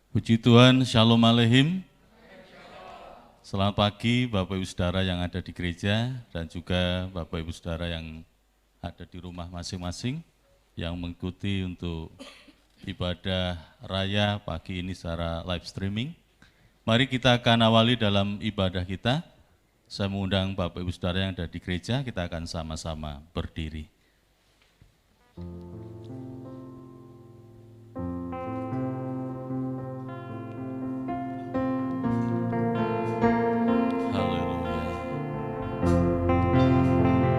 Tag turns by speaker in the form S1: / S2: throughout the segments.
S1: Puji Tuhan, Shalom Aleihim. Selamat pagi Bapak Ibu Saudara yang ada di gereja dan juga Bapak Ibu Saudara yang ada di rumah masing-masing yang mengikuti untuk ibadah raya pagi ini secara live streaming. Mari kita akan awali dalam ibadah kita. Saya mengundang Bapak Ibu Saudara yang ada di gereja, kita akan sama-sama berdiri.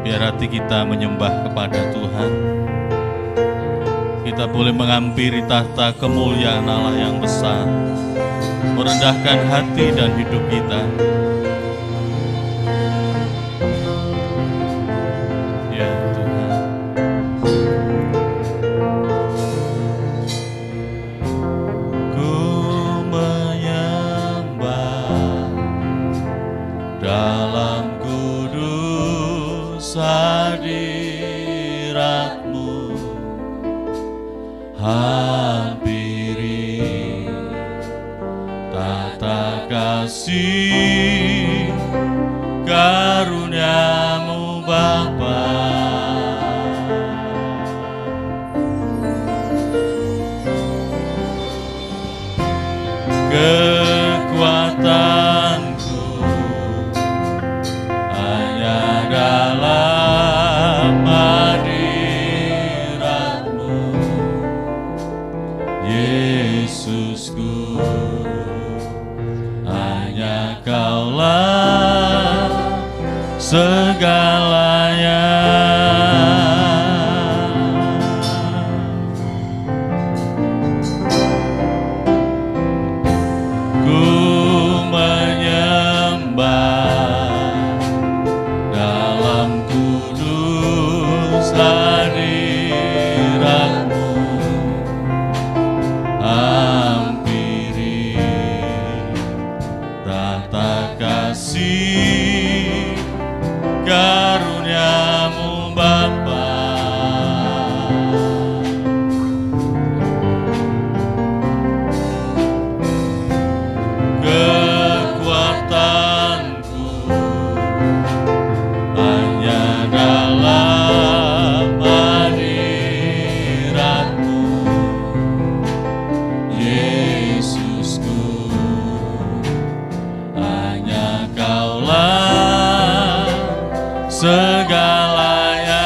S1: Biar hati kita menyembah kepada Tuhan. Kita boleh menghampiri tahta kemuliaan Allah yang besar, merendahkan hati dan hidup kita. Ya Tuhan. Ku menyembah dalam hadirat-Mu, hampiri tata kasih karunia-Mu Bapa. Kekuatanku hanya dalam hadirat-Mu, Yesusku, hanya Kaulah segalanya. Ku menyembah dalam kudus hadirat-Mu, hampiri tata kasih karunia-Mu Bapa. Kekuatanku hanya dalam hadirat-Mu, Yesusku, hanya Kaulah segalanya.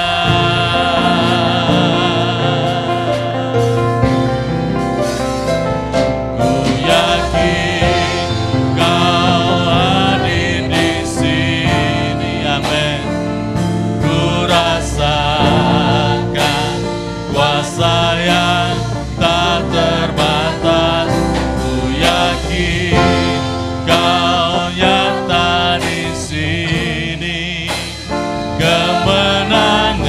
S1: Ku yakin Kau hadir di sini, amin. Ku rasakan kuasa yang tak terbatas. Ku yakin Kau nyata di sini. Kemenangan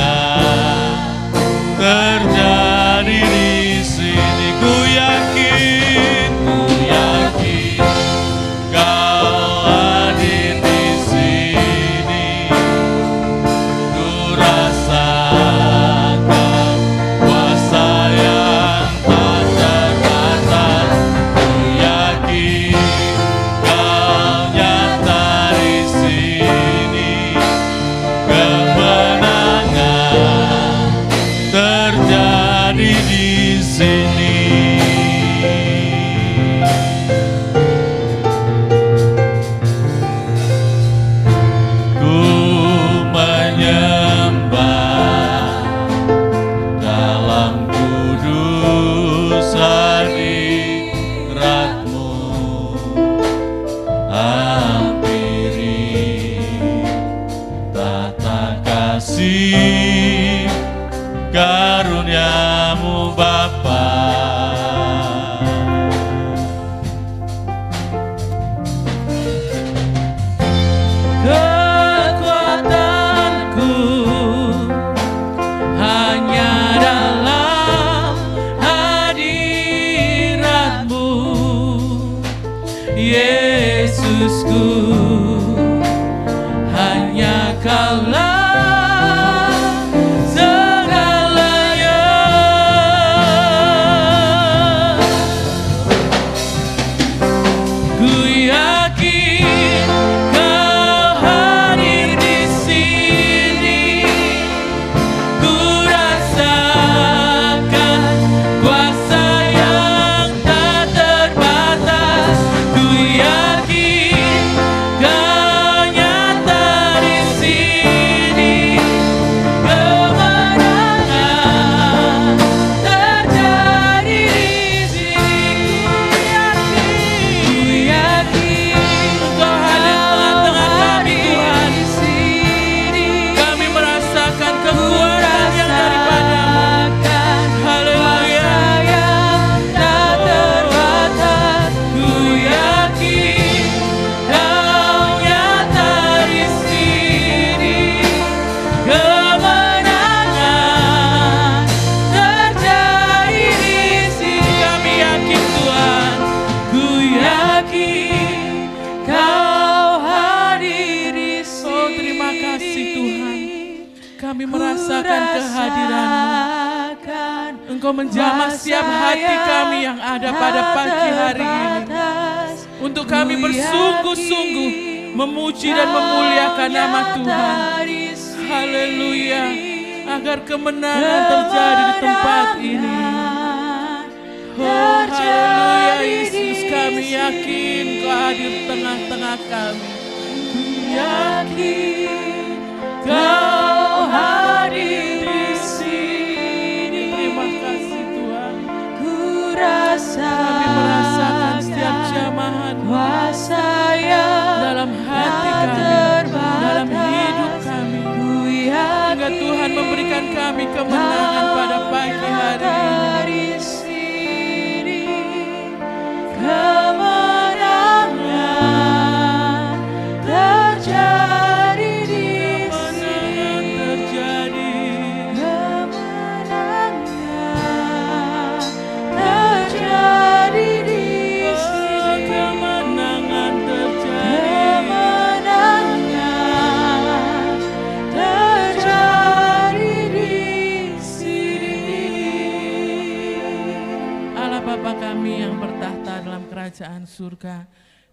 S1: terjadi di sini. Ku yakin Kau hadir di sini. Ku rasakan kuasa yang tak terbatas. Ku yakin Kau nyata di sini. Kemenangan terjadi di sini. Ku menyembah dalam kudus hadirat-Mu, hampiri tata kasih karunia-Mu Bapa.
S2: Kekuatanku hanya dalam hadirat-Mu, Yesusku, hanya Kaulah segalanya. merasakan kehadiran-Mu. Engkau menjamah setiap hati kami yang ada pada pagi hari ini. Untuk kami bersungguh-sungguh memuji dan memuliakan nama Tuhan. Haleluya. Agar kemenangan terjadi di tempat ini. Oh haleluya Yesus, kami yakin Kau hadir tengah-tengah kami. Yakin Kau hadir di sini. Terima kasih Tuhan. Kami merasakan setiap jamahan kuasa dalam hati kami, dalam hidup kami. Hingga Tuhan memberikan kami kemenangan pada pagi hari ini. Kemenangan terjadi di sini. Kemenangan terjadi di sini. Kemenangan terjadi. Kemenangan terjadi di sini. Allah Bapa kami yang bertahta dalam kerajaan surga,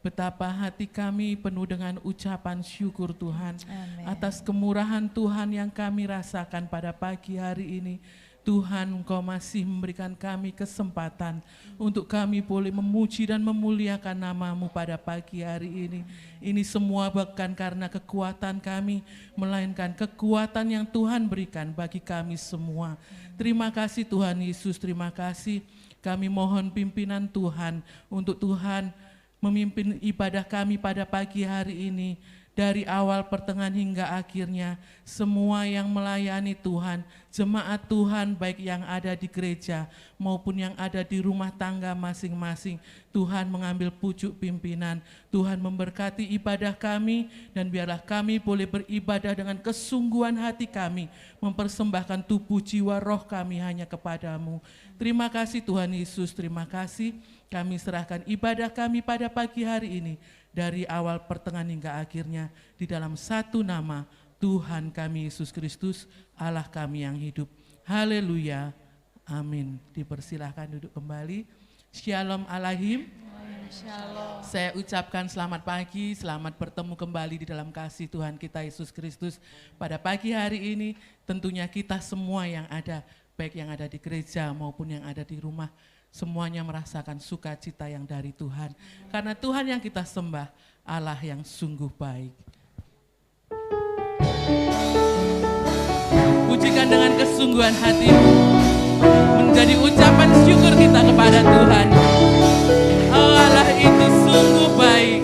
S2: betapa hati kami penuh dengan ucapan syukur Tuhan. Amen. Atas kemurahan Tuhan yang kami rasakan pada pagi hari ini. Tuhan, Engkau masih memberikan kami kesempatan untuk kami boleh memuji dan memuliakan nama-Mu pada pagi hari ini. Ini semua bukan karena kekuatan kami, melainkan kekuatan yang Tuhan berikan bagi kami semua. Terima kasih Tuhan Yesus, terima kasih. Kami mohon pimpinan Tuhan untuk Tuhan memimpin ibadah kami pada pagi hari ini. Dari awal, pertengahan hingga akhirnya, semua yang melayani Tuhan, jemaat Tuhan baik yang ada di gereja maupun yang ada di rumah tangga masing-masing, Tuhan mengambil pucuk pimpinan, Tuhan memberkati ibadah kami, dan biarlah kami boleh beribadah dengan kesungguhan hati kami, mempersembahkan tubuh jiwa roh kami hanya kepadamu. Terima kasih Tuhan Yesus, terima kasih. Kami serahkan ibadah kami pada pagi hari ini, dari awal, pertengahan hingga akhirnya, di dalam satu nama, Tuhan kami Yesus Kristus, Allah kami yang hidup. Haleluya, amin. Dipersilahkan duduk kembali. Shalom Alahim. Shalom. Saya ucapkan selamat pagi, selamat bertemu kembali di dalam kasih Tuhan kita Yesus Kristus. Pada pagi hari ini, tentunya kita semua yang ada, baik yang ada di gereja maupun yang ada di rumah, semuanya merasakan sukacita yang dari Tuhan. Karena Tuhan yang kita sembah, Allah yang sungguh baik. Pujikan dengan kesungguhan hatimu, menjadi ucapan syukur kita kepada Tuhan. Oh, Allah itu sungguh baik.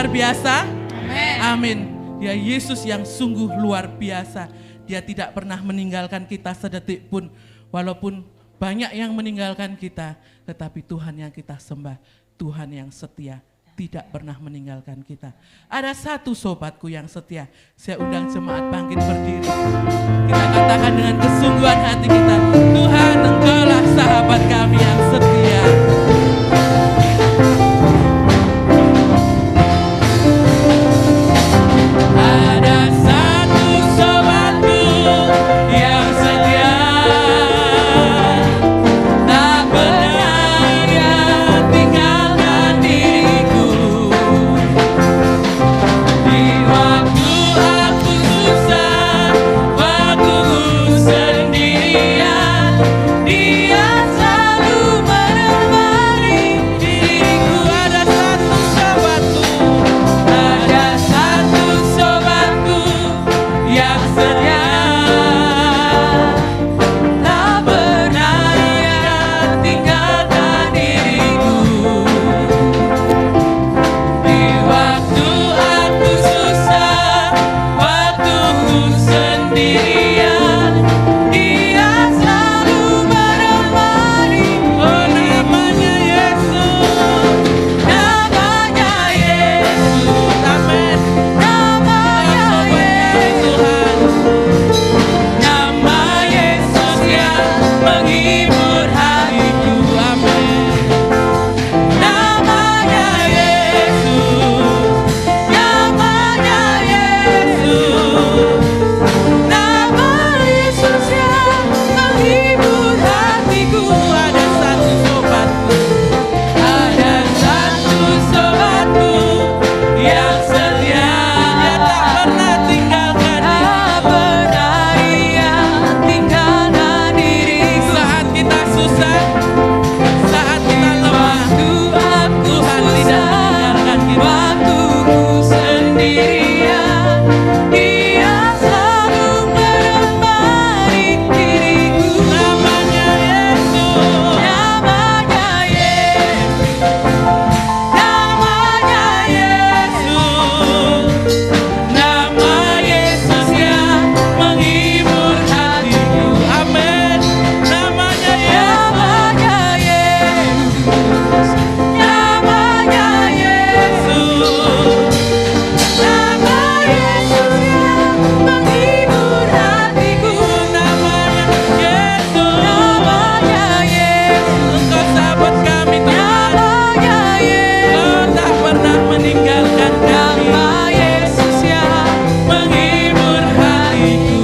S2: luar biasa? Amin. Dia Yesus yang sungguh luar biasa. Dia tidak pernah meninggalkan kita sedetik pun. Walaupun banyak yang meninggalkan kita, tetapi Tuhan yang kita sembah, Tuhan yang setia, tidak pernah meninggalkan kita. Ada satu sobatku yang setia. Saya undang jemaat bangkit berdiri. Kita katakan dengan kesungguhan hati kita, Tuhan, Engkaulah sahabat kami yang setia. Ada satu sobatku yang setia, tak pernah dia tinggalkan diriku. Di waktu aku susah, waktu ku sendirian, dia selalu menemani diriku. Ada satu sobatku, ada satu sobatku yang setia, tak pernah dia tinggalkan diriku. Di waktu aku susah, waktu ku sendirian, dia selalu menemani. Oh, namanya Yesus, namanya Yesus, amin. Namanya Yesus, nama Yesus yang menghibur hatiku, amin. Namanya Yesus, namanya Yesus, nama Yesus yang menghibur hatiku. Ada satu sobatku, ada satu sobatku yang setia, dia tak pernah tinggalkan diri. Saat kita susah, saat kita lemah, Tuhan tidak meninggalkan kita. Waktu ku sendirian, dia selalu menemani diriku. Namanya Yesus, namanya Yesus, namanya Yesus, nama Yesus yang menghibur hatiku, amin. Namanya Yesus, namanya Yesus, nama Yesus yang menghibur hatiku. Namanya Yesus, namanya Yesus, Engkau sahabat kami Tuhan. Namanya Yesus, Engkau tak pernah meninggalkan kami. Nama Yesus yang menghibur hatiku.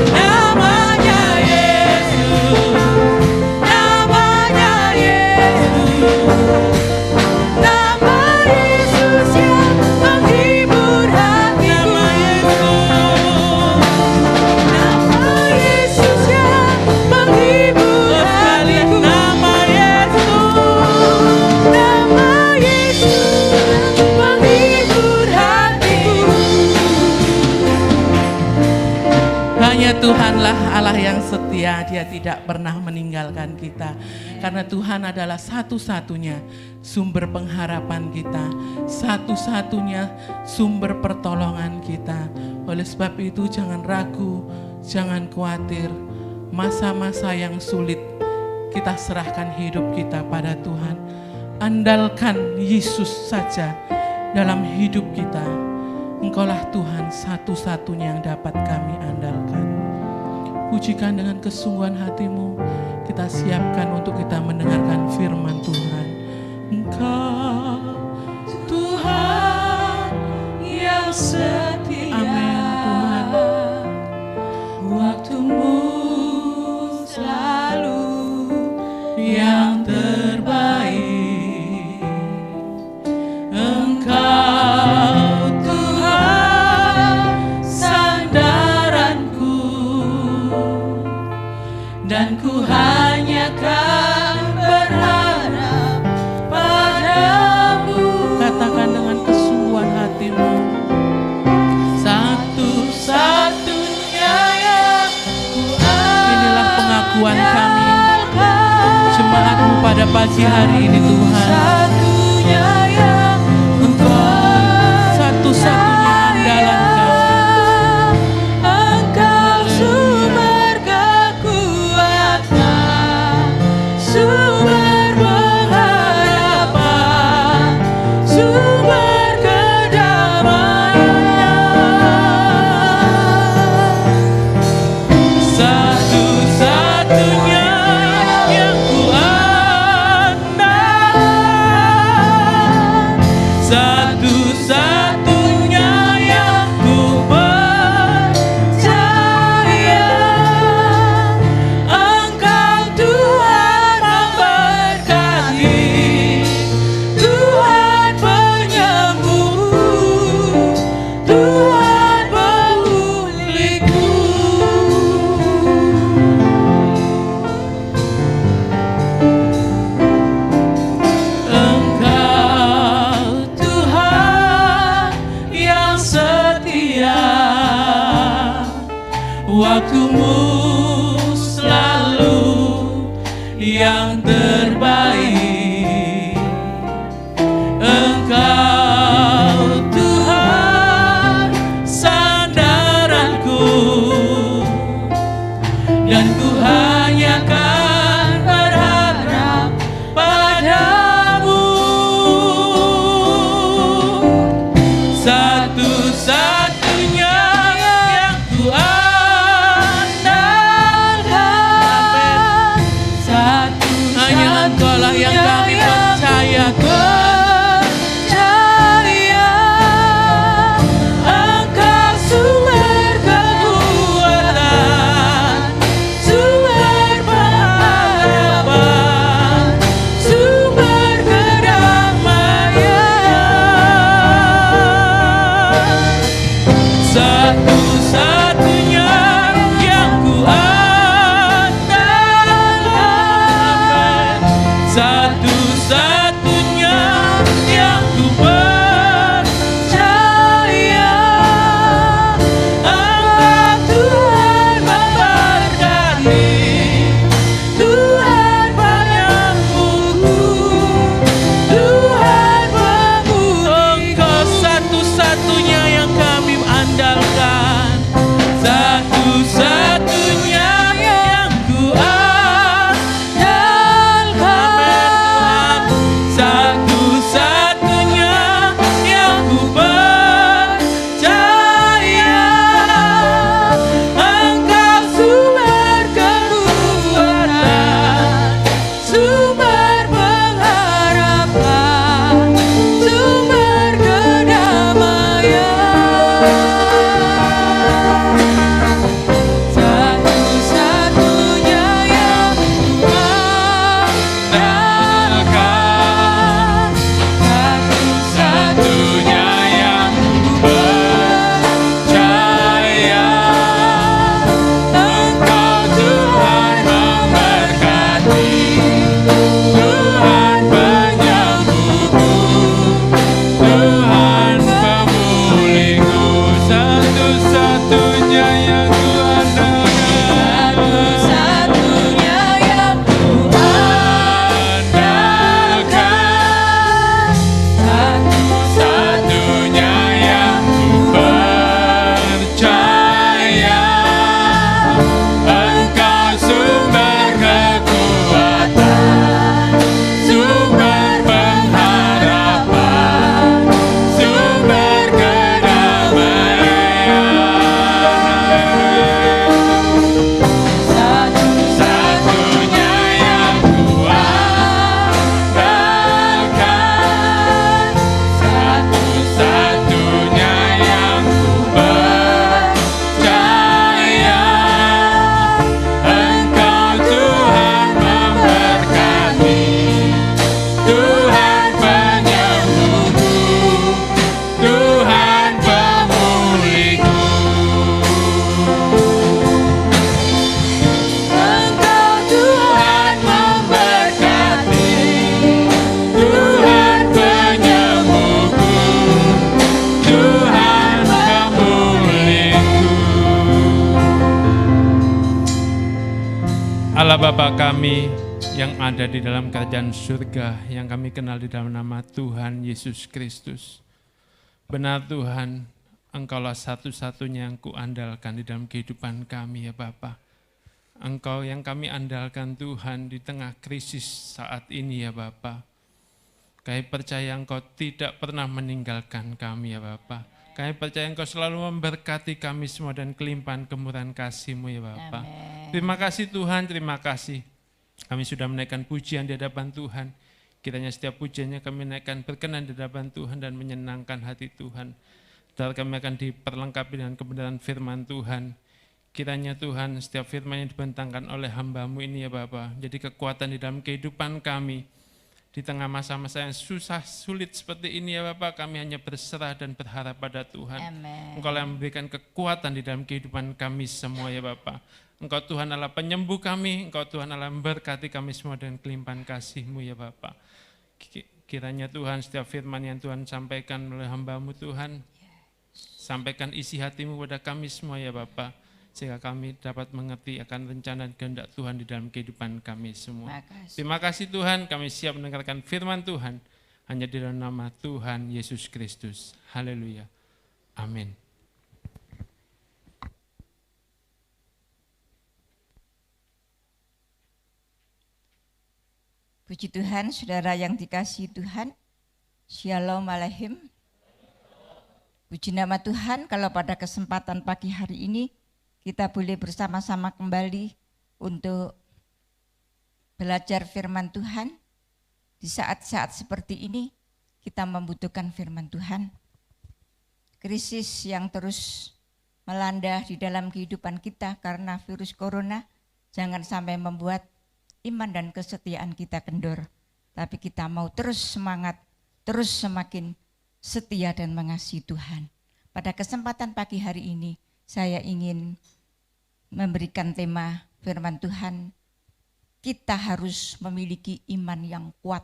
S2: Namanya Yesus, namanya Yesus, nama Yesus yang menghibur hatiku. Nama Yesus yang menghibur hatiku. Nama Yesus, nama Yesus menghibur hatiku. Hanya Tuhanlah Allah yang setia, Dia tidak pernah meninggalkan kita. Karena Tuhan adalah satu-satunya sumber pengharapan kita, satu-satunya sumber pertolongan kita. Oleh sebab itu jangan ragu, jangan khawatir. Masa-masa yang sulit kita serahkan hidup kita pada Tuhan. Andalkan Yesus saja dalam hidup kita. Engkaulah Tuhan satu-satunya yang dapat kami andalkan. Pujikan dengan kesungguhan hatimu. Kita siapkan untuk kita mendengarkan firman Tuhan. Engkau Tuhan yang setia. Amin Tuhan. Waktumu selalu yang terbaik. Engkau Tuhan sandaranku, dan ku hanya kan berharap padamu. Katakan dengan kesungguhan hatimu. Satu-satunya yang ku inilah pengakuan kami jemaatmu pada pagi hari ini Tuhan. Satunya yang waktumu selalu yang terbaik. Engkau Tuhan sandaranku, dan ku hanya akan berharap padamu. Satu-satunya yang ku andalkan, hanya Engkaulah yang kami percayakan. Engkau sumber kekuatan, sumber pengharapan, sumber kedamaian. Satu-satunya yang ku andalkan, satu-satunya yang ku percaya. Engkau Tuhan memberkati, Tuhan penyembuhku, Tuhan pemulihku. Engkau satu-satunya yang kami andalkan, satu-satunya yang ku andalkan, satu-satunya yang ku percaya. Engkau sumber kekuatan, sumber pengharapan, sumber kedamaian. Satu-satunya yang ku andalkan, satu-satunya yang ku percaya. Engkau Tuhan memberkati, Tuhan penyembuhku, Tuhan pemulihku. Satu-satunya yang ku andalkan, satu-satunya yang ku andalkan, satu-satunya yang ku percaya. Engkau sumber kekuatan, sumber pengharapan, sumber kedamaian. Satu-satunya yang ku andalkan, satu-satunya yang ku percaya. Engkau Tuhan memberkati, Tuhan penyembuhku, Tuhan pemulihku. Engkau Tuhan memberkati, Tuhan penyembuhku, Tuhan pemulihku.
S3: Allah Bapa kami yang ada di dalam kerajaan surga, yang kami kenal di dalam nama Tuhan Yesus Kristus. Benar Tuhan, Engkaulah satu-satunya yang kuandalkan di dalam kehidupan kami ya Bapa. Engkau yang kami andalkan Tuhan di tengah krisis saat ini ya Bapa. Kami percaya Engkau tidak pernah meninggalkan kami ya Bapa. Kami percaya Engkau selalu memberkati kami semua dan kelimpahan kemurahan kasih-Mu ya Bapa. Terima kasih Tuhan, terima kasih. Kami sudah menaikkan pujian di hadapan Tuhan. Kiranya setiap pujiannya kami naikkan berkenan di hadapan Tuhan dan menyenangkan hati Tuhan. Dan kami akan diperlengkapi dengan kebenaran firman Tuhan. Kiranya Tuhan setiap firman yang dibentangkan oleh hamba-Mu ini ya Bapa, jadi kekuatan di dalam kehidupan kami. Di tengah masa-masa yang susah, sulit seperti ini ya Bapa, kami hanya berserah dan berharap pada Tuhan.
S4: Amen.
S3: Engkau yang memberikan kekuatan di dalam kehidupan kami semua ya Bapa. Engkau Tuhan Allah penyembuh kami, Engkau Tuhan Allah memberkati kami semua dengan kelimpahan kasih-Mu ya Bapa. Kiranya Tuhan setiap firman yang Tuhan sampaikan oleh hamba-Mu Tuhan, sampaikan isi hati-Mu pada kami semua ya Bapa. sehingga kami dapat mengerti akan rencana dan kehendak Tuhan di dalam kehidupan kami semua.
S4: Makasih.
S3: Terima kasih Tuhan, kami siap mendengarkan firman Tuhan hanya di dalam nama Tuhan Yesus Kristus. Haleluya. Amin.
S4: Puji Tuhan, saudara yang dikasihi Tuhan. Shalom Aleichem. Puji nama Tuhan, kalau pada kesempatan pagi hari ini kita boleh bersama-sama kembali untuk belajar firman Tuhan. Di saat-saat seperti ini kita membutuhkan firman Tuhan. Krisis yang terus melanda di dalam kehidupan kita karena virus corona jangan sampai membuat iman dan kesetiaan kita kendor. Tapi kita mau terus semangat, terus semakin setia dan mengasihi Tuhan. Pada kesempatan pagi hari ini saya ingin memberikan tema firman Tuhan. Kita harus memiliki iman yang kuat,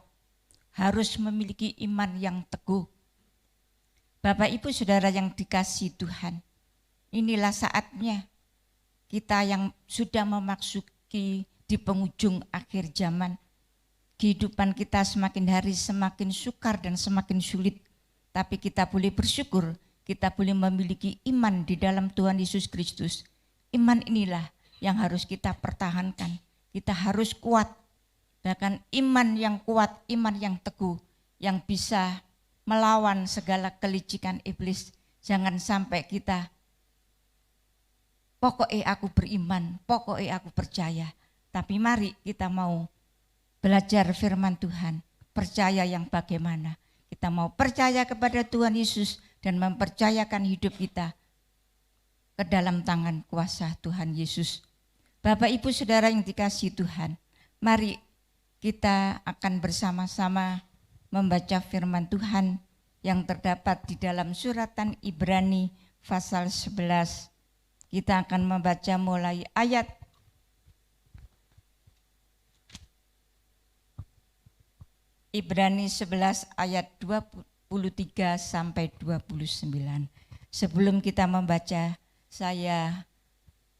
S4: harus memiliki iman yang teguh. Bapak Ibu Saudara yang dikasihi Tuhan, inilah saatnya kita yang sudah memasuki di penghujung akhir zaman. Kehidupan kita semakin hari semakin sukar dan semakin sulit. Tapi kita boleh bersyukur, kita boleh memiliki iman di dalam Tuhan Yesus Kristus. Iman inilah yang harus kita pertahankan. Kita harus kuat. Bahkan iman yang kuat, iman yang teguh, yang bisa melawan segala kelicikan iblis. Jangan sampai kita, pokoknya aku beriman, pokoknya aku percaya. Tapi mari kita mau belajar firman Tuhan, percaya yang bagaimana. Kita mau percaya kepada Tuhan Yesus dan mempercayakan hidup kita ke dalam tangan kuasa Tuhan Yesus. Bapak Ibu Saudara yang dikasihi Tuhan, mari kita akan bersama-sama membaca firman Tuhan yang terdapat di dalam suratan Ibrani pasal 11. Kita akan membaca mulai ayat Ibrani 11 ayat 23 sampai 29. Sebelum kita membaca, saya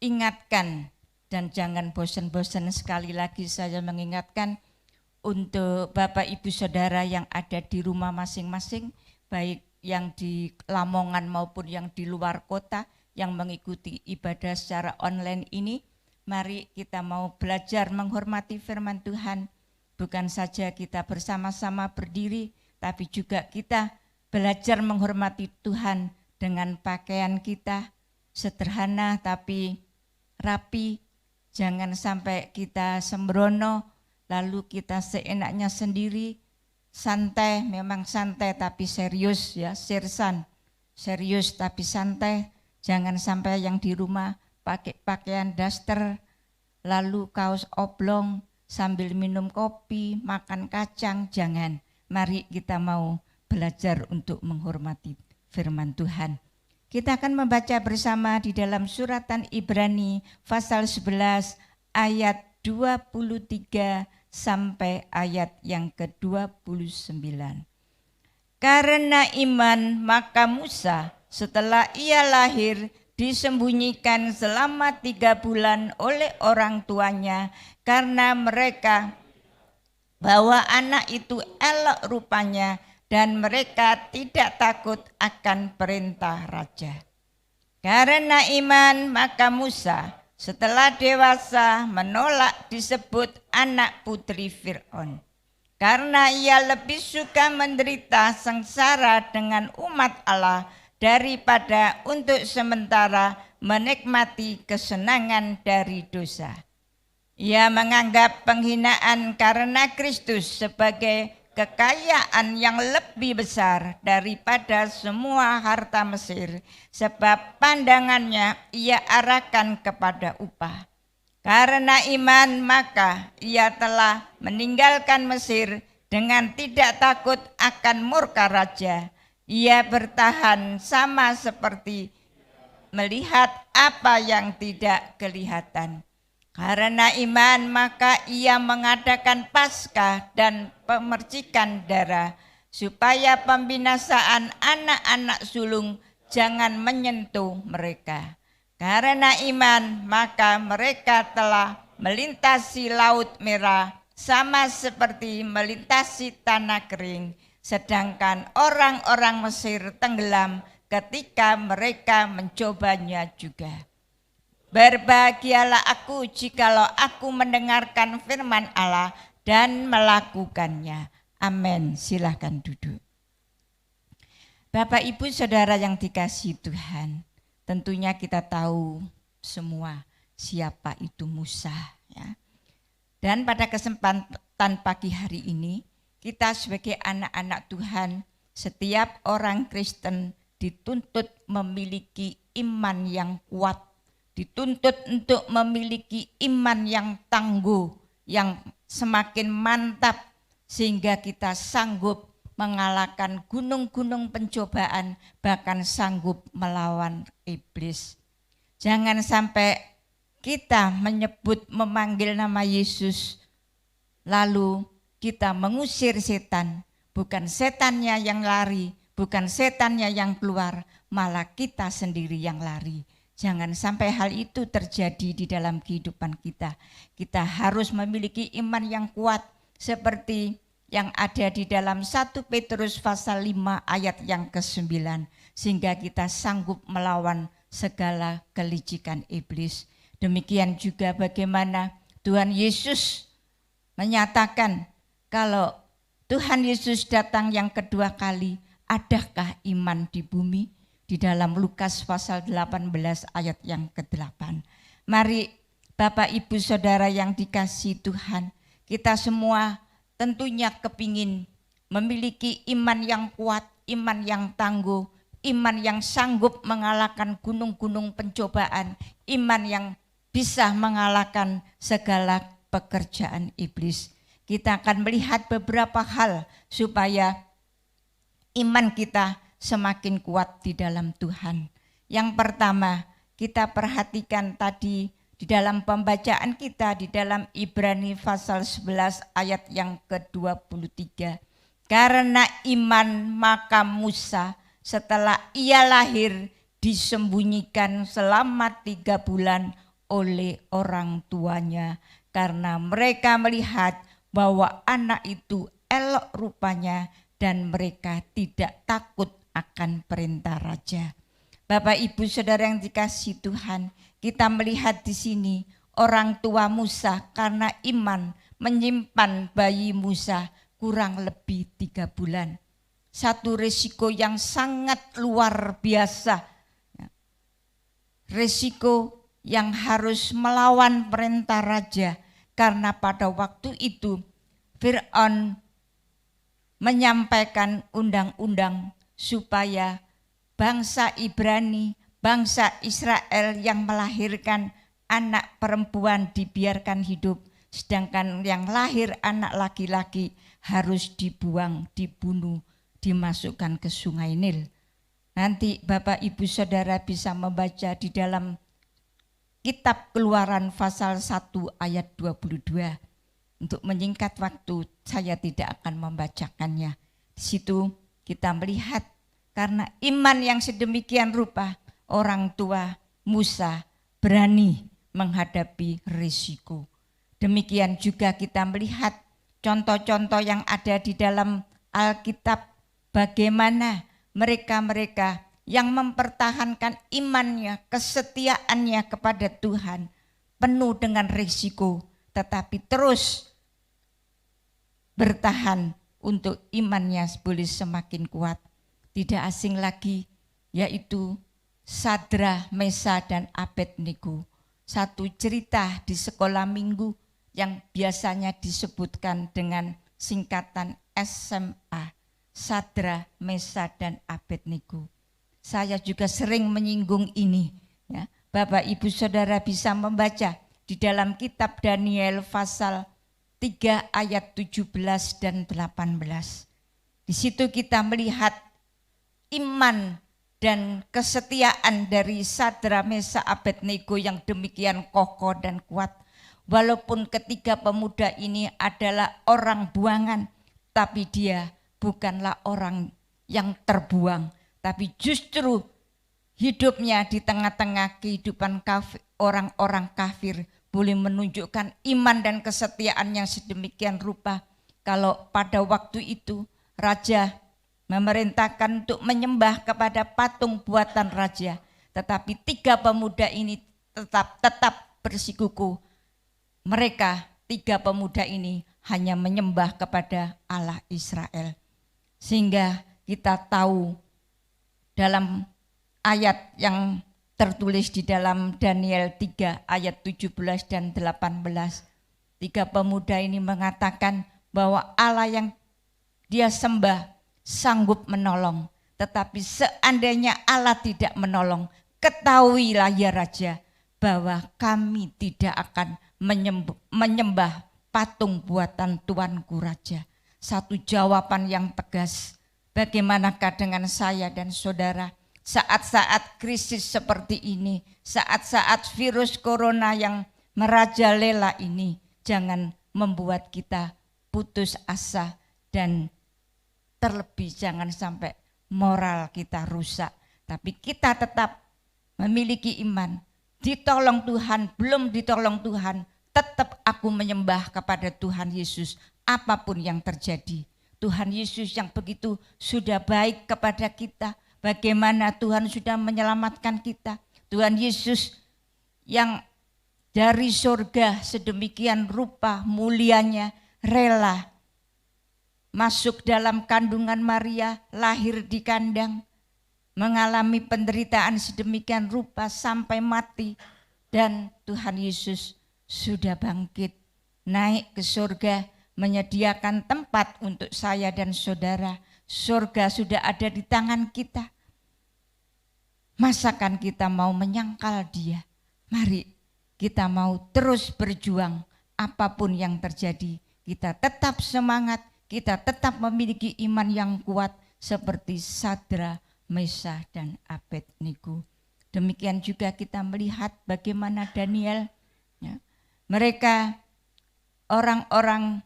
S4: ingatkan dan jangan bosan-bosan, sekali lagi saya mengingatkan untuk Bapak Ibu Saudara yang ada di rumah masing-masing, baik yang di Lamongan maupun yang di luar kota yang mengikuti ibadah secara online ini, mari kita mau belajar menghormati firman Tuhan. Bukan saja kita bersama-sama berdiri, tapi juga kita belajar menghormati Tuhan dengan pakaian kita sederhana tapi rapi. Jangan sampai kita sembrono, lalu kita seenaknya sendiri, santai, memang santai tapi serius ya, sersan. Serius tapi santai, jangan sampai yang di rumah pakai pakaian daster, lalu kaos oblong, sambil minum kopi, makan kacang, jangan. Mari kita mau belajar untuk menghormati firman Tuhan. Kita akan membaca bersama di dalam suratan Ibrani pasal 11 ayat 23 sampai ayat yang ke-29. Karena iman maka Musa setelah ia lahir disembunyikan selama 3 bulan oleh orang tuanya karena mereka bahwa anak itu elok rupanya dan mereka tidak takut akan perintah raja. Karena iman maka Musa setelah dewasa menolak disebut anak putri Fir'aun. Karena ia lebih suka menderita sengsara dengan umat Allah daripada untuk sementara menikmati kesenangan dari dosa. Ia menganggap penghinaan karena Kristus sebagai kekayaan yang lebih besar daripada semua harta Mesir, sebab pandangannya ia arahkan kepada upah. Karena iman maka ia telah meninggalkan Mesir dengan tidak takut akan murka raja. Ia bertahan sama seperti melihat apa yang tidak kelihatan. Karena iman maka ia mengadakan Paskah dan pemercikan darah supaya pembinasaan anak-anak sulung jangan menyentuh mereka. Karena iman, maka mereka telah melintasi Laut Merah sama seperti melintasi tanah kering. Sedangkan orang-orang Mesir tenggelam ketika mereka mencobanya juga. Berbahagialah aku jikalau aku mendengarkan firman Allah dan melakukannya. Amin. Silahkan duduk. Bapak, Ibu, Saudara yang dikasihi Tuhan, tentunya kita tahu semua siapa itu Musa, ya. Dan pada kesempatan pagi hari ini, kita sebagai anak-anak Tuhan, setiap orang Kristen dituntut memiliki iman yang kuat, dituntut untuk memiliki iman yang tangguh, yang semakin mantap, sehingga kita sanggup mengalahkan gunung-gunung pencobaan, bahkan sanggup melawan iblis. Jangan sampai kita memanggil nama Yesus, lalu kita mengusir setan. Bukan setannya yang lari, bukan setannya yang keluar, malah kita sendiri yang lari. Jangan sampai hal itu terjadi di dalam kehidupan kita. Kita harus memiliki iman yang kuat seperti yang ada di dalam 1 Petrus pasal 5 ayat yang ke-9, sehingga kita sanggup melawan segala kelicikan iblis. Demikian juga bagaimana Tuhan Yesus menyatakan kalau Tuhan Yesus datang yang kedua kali, adakah iman di bumi? Di dalam Lukas pasal 18 ayat yang ke-8. Mari Bapak, Ibu, Saudara yang dikasihi Tuhan, kita semua tentunya kepingin memiliki iman yang kuat, iman yang tangguh, iman yang sanggup mengalahkan gunung-gunung pencobaan, iman yang bisa mengalahkan segala pekerjaan iblis. Kita akan melihat beberapa hal supaya iman kita semakin kuat di dalam Tuhan. Yang pertama, kita perhatikan tadi di dalam pembacaan kita di dalam Ibrani pasal 11 ayat yang ke-23. Karena iman maka Musa setelah ia lahir disembunyikan selama 3 bulan oleh orang tuanya. Karena mereka melihat bahwa anak itu elok rupanya dan mereka tidak takut akan perintah raja. Bapak, Ibu, Saudara yang dikasihi Tuhan, kita melihat di sini orang tua Musa karena iman menyimpan bayi Musa kurang lebih 3 bulan. Satu risiko yang sangat luar biasa. Risiko yang harus melawan perintah raja, karena pada waktu itu Fir'aun menyampaikan undang-undang supaya bangsa Ibrani, bangsa Israel yang melahirkan anak perempuan dibiarkan hidup, sedangkan yang lahir anak laki-laki harus dibuang, dibunuh, dimasukkan ke Sungai Nil. Nanti Bapak, Ibu, Saudara bisa membaca di dalam Kitab Keluaran pasal 1 ayat 22. Untuk menyingkat waktu, saya tidak akan membacakannya. Di situ kita melihat karena iman yang sedemikian rupa, orang tua Musa berani menghadapi risiko. Demikian juga kita melihat contoh-contoh yang ada di dalam Alkitab, bagaimana mereka-mereka yang mempertahankan imannya, kesetiaannya kepada Tuhan, penuh dengan risiko, tetapi terus bertahan untuk imannya boleh semakin kuat. Tidak asing lagi, yaitu Sadra, Mesa, dan Abednego. Satu cerita di sekolah minggu yang biasanya disebutkan dengan singkatan SMA, Sadra, Mesa, dan Abednego. Saya juga sering menyinggung ini, ya. Bapak, Ibu, Saudara bisa membaca di dalam kitab Daniel pasal 3 ayat 17 dan 18. Di situ kita melihat iman dan kesetiaan dari Sadra, Mesa, Abednego yang demikian kokoh dan kuat. Walaupun ketiga pemuda ini adalah orang buangan, tapi dia bukanlah orang yang terbuang, tapi justru hidupnya di tengah-tengah kehidupan orang-orang kafir boleh menunjukkan iman dan kesetiaan yang sedemikian rupa. Kalau pada waktu itu raja memerintahkan untuk menyembah kepada patung buatan raja, tetapi 3 pemuda ini tetap bersikukuh. Mereka 3 pemuda ini hanya menyembah kepada Allah Israel. Sehingga kita tahu dalam ayat yang tertulis di dalam Daniel 3 ayat 17 dan 18. 3 pemuda ini mengatakan bahwa Allah yang dia sembah sanggup menolong. Tetapi seandainya Allah tidak menolong, ketahuilah ya Raja bahwa kami tidak akan menyembah patung buatan Tuanku Raja. Satu jawaban yang tegas. Bagaimanakah dengan saya dan saudara? Saat-saat krisis seperti ini, saat-saat virus corona yang merajalela ini, jangan membuat kita putus asa dan terlebih jangan sampai moral kita rusak. Tapi kita tetap memiliki iman, ditolong Tuhan, belum ditolong Tuhan, tetap aku menyembah kepada Tuhan Yesus apapun yang terjadi. Tuhan Yesus yang begitu sudah baik kepada kita, bagaimana Tuhan sudah menyelamatkan kita. Tuhan Yesus yang dari surga sedemikian rupa mulianya rela masuk dalam kandungan Maria, lahir di kandang, mengalami penderitaan sedemikian rupa sampai mati. Dan Tuhan Yesus sudah bangkit, naik ke surga, menyediakan tempat untuk saya dan saudara. Surga sudah ada di tangan kita. Masakan kita mau menyangkal dia? Mari kita mau terus berjuang apapun yang terjadi. Kita tetap semangat, kita tetap memiliki iman yang kuat seperti Sadra, Mesa dan Abednego. Demikian juga kita melihat bagaimana Daniel, ya, mereka orang-orang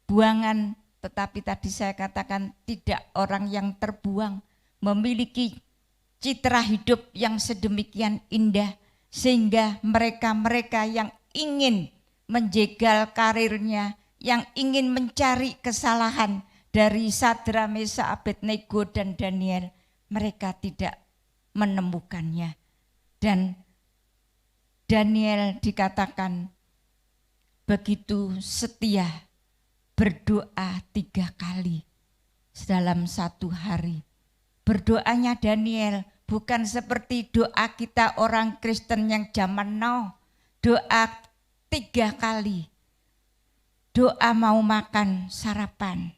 S4: buangan, tetapi tadi saya katakan tidak orang yang terbuang, memiliki citra hidup yang sedemikian indah sehingga mereka-mereka yang ingin menjegal karirnya, yang ingin mencari kesalahan dari Sadra, Mesa, Abednego dan Daniel, mereka tidak menemukannya. Dan Daniel dikatakan begitu setia, berdoa 3 kali dalam 1 hari. Berdoanya Daniel bukan seperti doa kita orang Kristen yang zaman now. Doa 3 kali. Doa mau makan sarapan,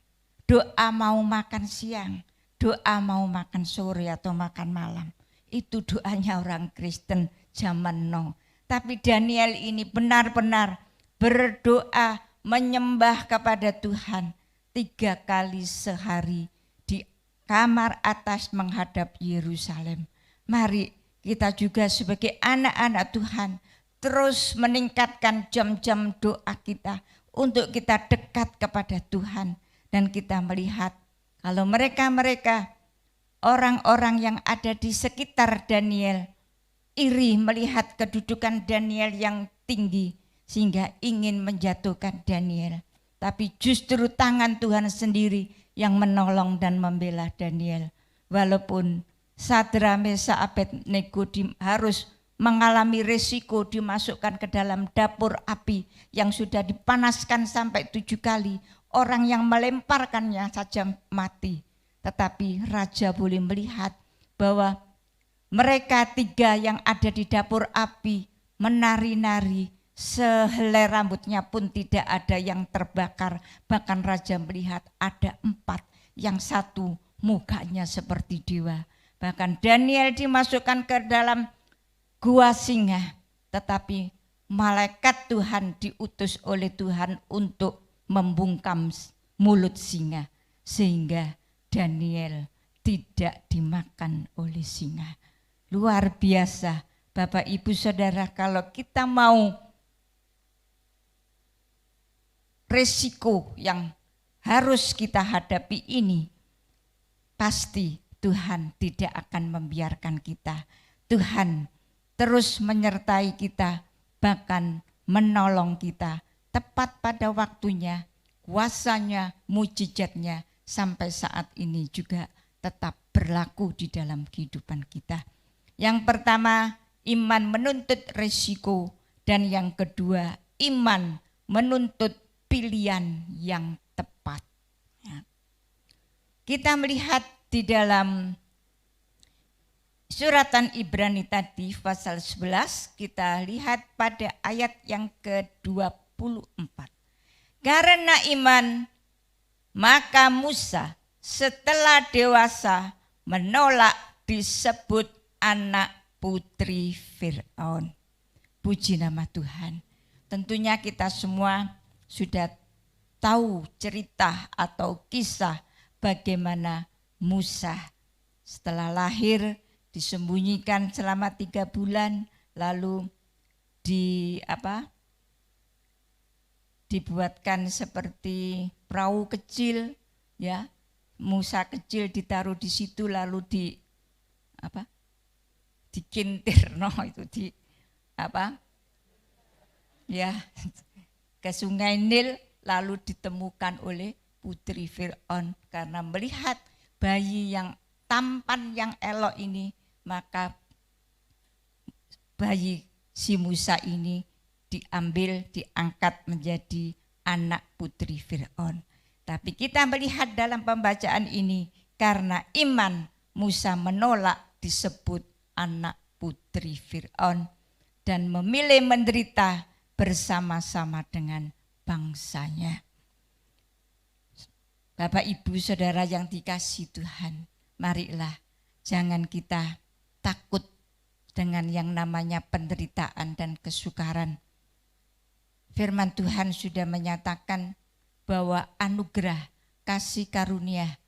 S4: doa mau makan siang, doa mau makan sore atau makan malam. Itu doanya orang Kristen zaman now. Tapi Daniel ini benar-benar berdoa menyembah kepada Tuhan 3 kali sehari di kamar atas menghadap Yerusalem. Mari kita juga sebagai anak-anak Tuhan terus meningkatkan jam-jam doa kita untuk kita dekat kepada Tuhan. Dan kita melihat kalau mereka-mereka orang-orang yang ada di sekitar Daniel iri melihat kedudukan Daniel yang tinggi sehingga ingin menjatuhkan Daniel. Tapi justru tangan Tuhan sendiri yang menolong dan membela Daniel. Walaupun Sadra, Mesa, Abednego harus mengalami risiko dimasukkan ke dalam dapur api yang sudah dipanaskan sampai 7 kali. Orang yang melemparkannya saja mati. Tetapi raja boleh melihat bahwa mereka 3 yang ada di dapur api menari-nari, sehelai rambutnya pun tidak ada yang terbakar. Bahkan raja melihat ada 4, yang 1 mukanya seperti dewa. Bahkan Daniel dimasukkan ke dalam gua singa, tetapi malaikat Tuhan diutus oleh Tuhan untuk membungkam mulut singa sehingga Daniel tidak dimakan oleh singa. Luar biasa Bapak Ibu Saudara, kalau kita mau resiko yang harus kita hadapi ini, pasti Tuhan tidak akan membiarkan kita. Tuhan terus menyertai kita, bahkan menolong kita tepat pada waktunya. Kuasanya, mujizatnya sampai saat ini juga tetap berlaku di dalam kehidupan kita. Yang pertama, iman menuntut resiko, dan yang kedua, iman menuntut pilihan yang tepat. Ya. Kita melihat di dalam suratan Ibrani tadi pasal 11, kita lihat pada ayat yang ke-24. Karena iman, maka Musa setelah dewasa menolak disebut anak putri Firaun. Puji nama Tuhan. Tentunya kita semua sudah tahu cerita atau kisah bagaimana Musa setelah lahir disembunyikan selama 3 bulan, lalu dibuatkan seperti perahu kecil, ya. Musa kecil ditaruh di situ, lalu dikintir, ke Sungai Nil, lalu ditemukan oleh putri Firaun. Karena melihat bayi yang tampan yang elok ini, maka bayi si Musa ini diambil, diangkat menjadi anak putri Firaun. Tapi kita melihat dalam pembacaan ini, karena iman Musa menolak disebut anak putri Firaun dan memilih menderita bersama-sama dengan bangsanya. Bapak, Ibu, Saudara yang dikasihi Tuhan, marilah jangan kita takut dengan yang namanya penderitaan dan kesukaran. Firman Tuhan sudah menyatakan bahwa anugerah, kasih karunia,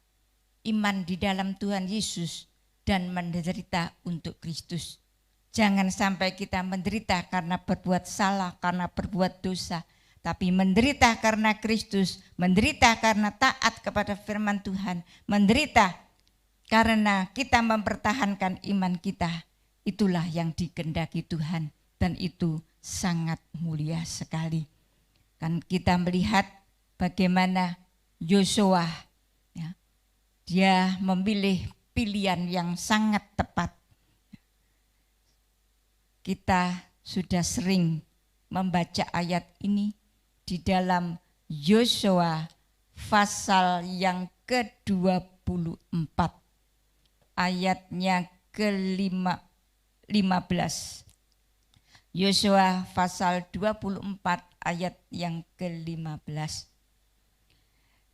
S4: iman di dalam Tuhan Yesus dan menderita untuk Kristus. Jangan sampai kita menderita karena berbuat salah, karena berbuat dosa, tapi menderita karena Kristus, menderita karena taat kepada firman Tuhan, menderita karena kita mempertahankan iman kita. Itulah yang dikehendaki Tuhan, dan itu sangat mulia sekali. Kan kita melihat bagaimana Yosua, ya, dia memilih pilihan yang sangat tepat. Kita sudah sering membaca ayat ini di dalam Yosua pasal yang ke-24, ayatnya ke-15. Yosua pasal 24 ayat yang ke-15.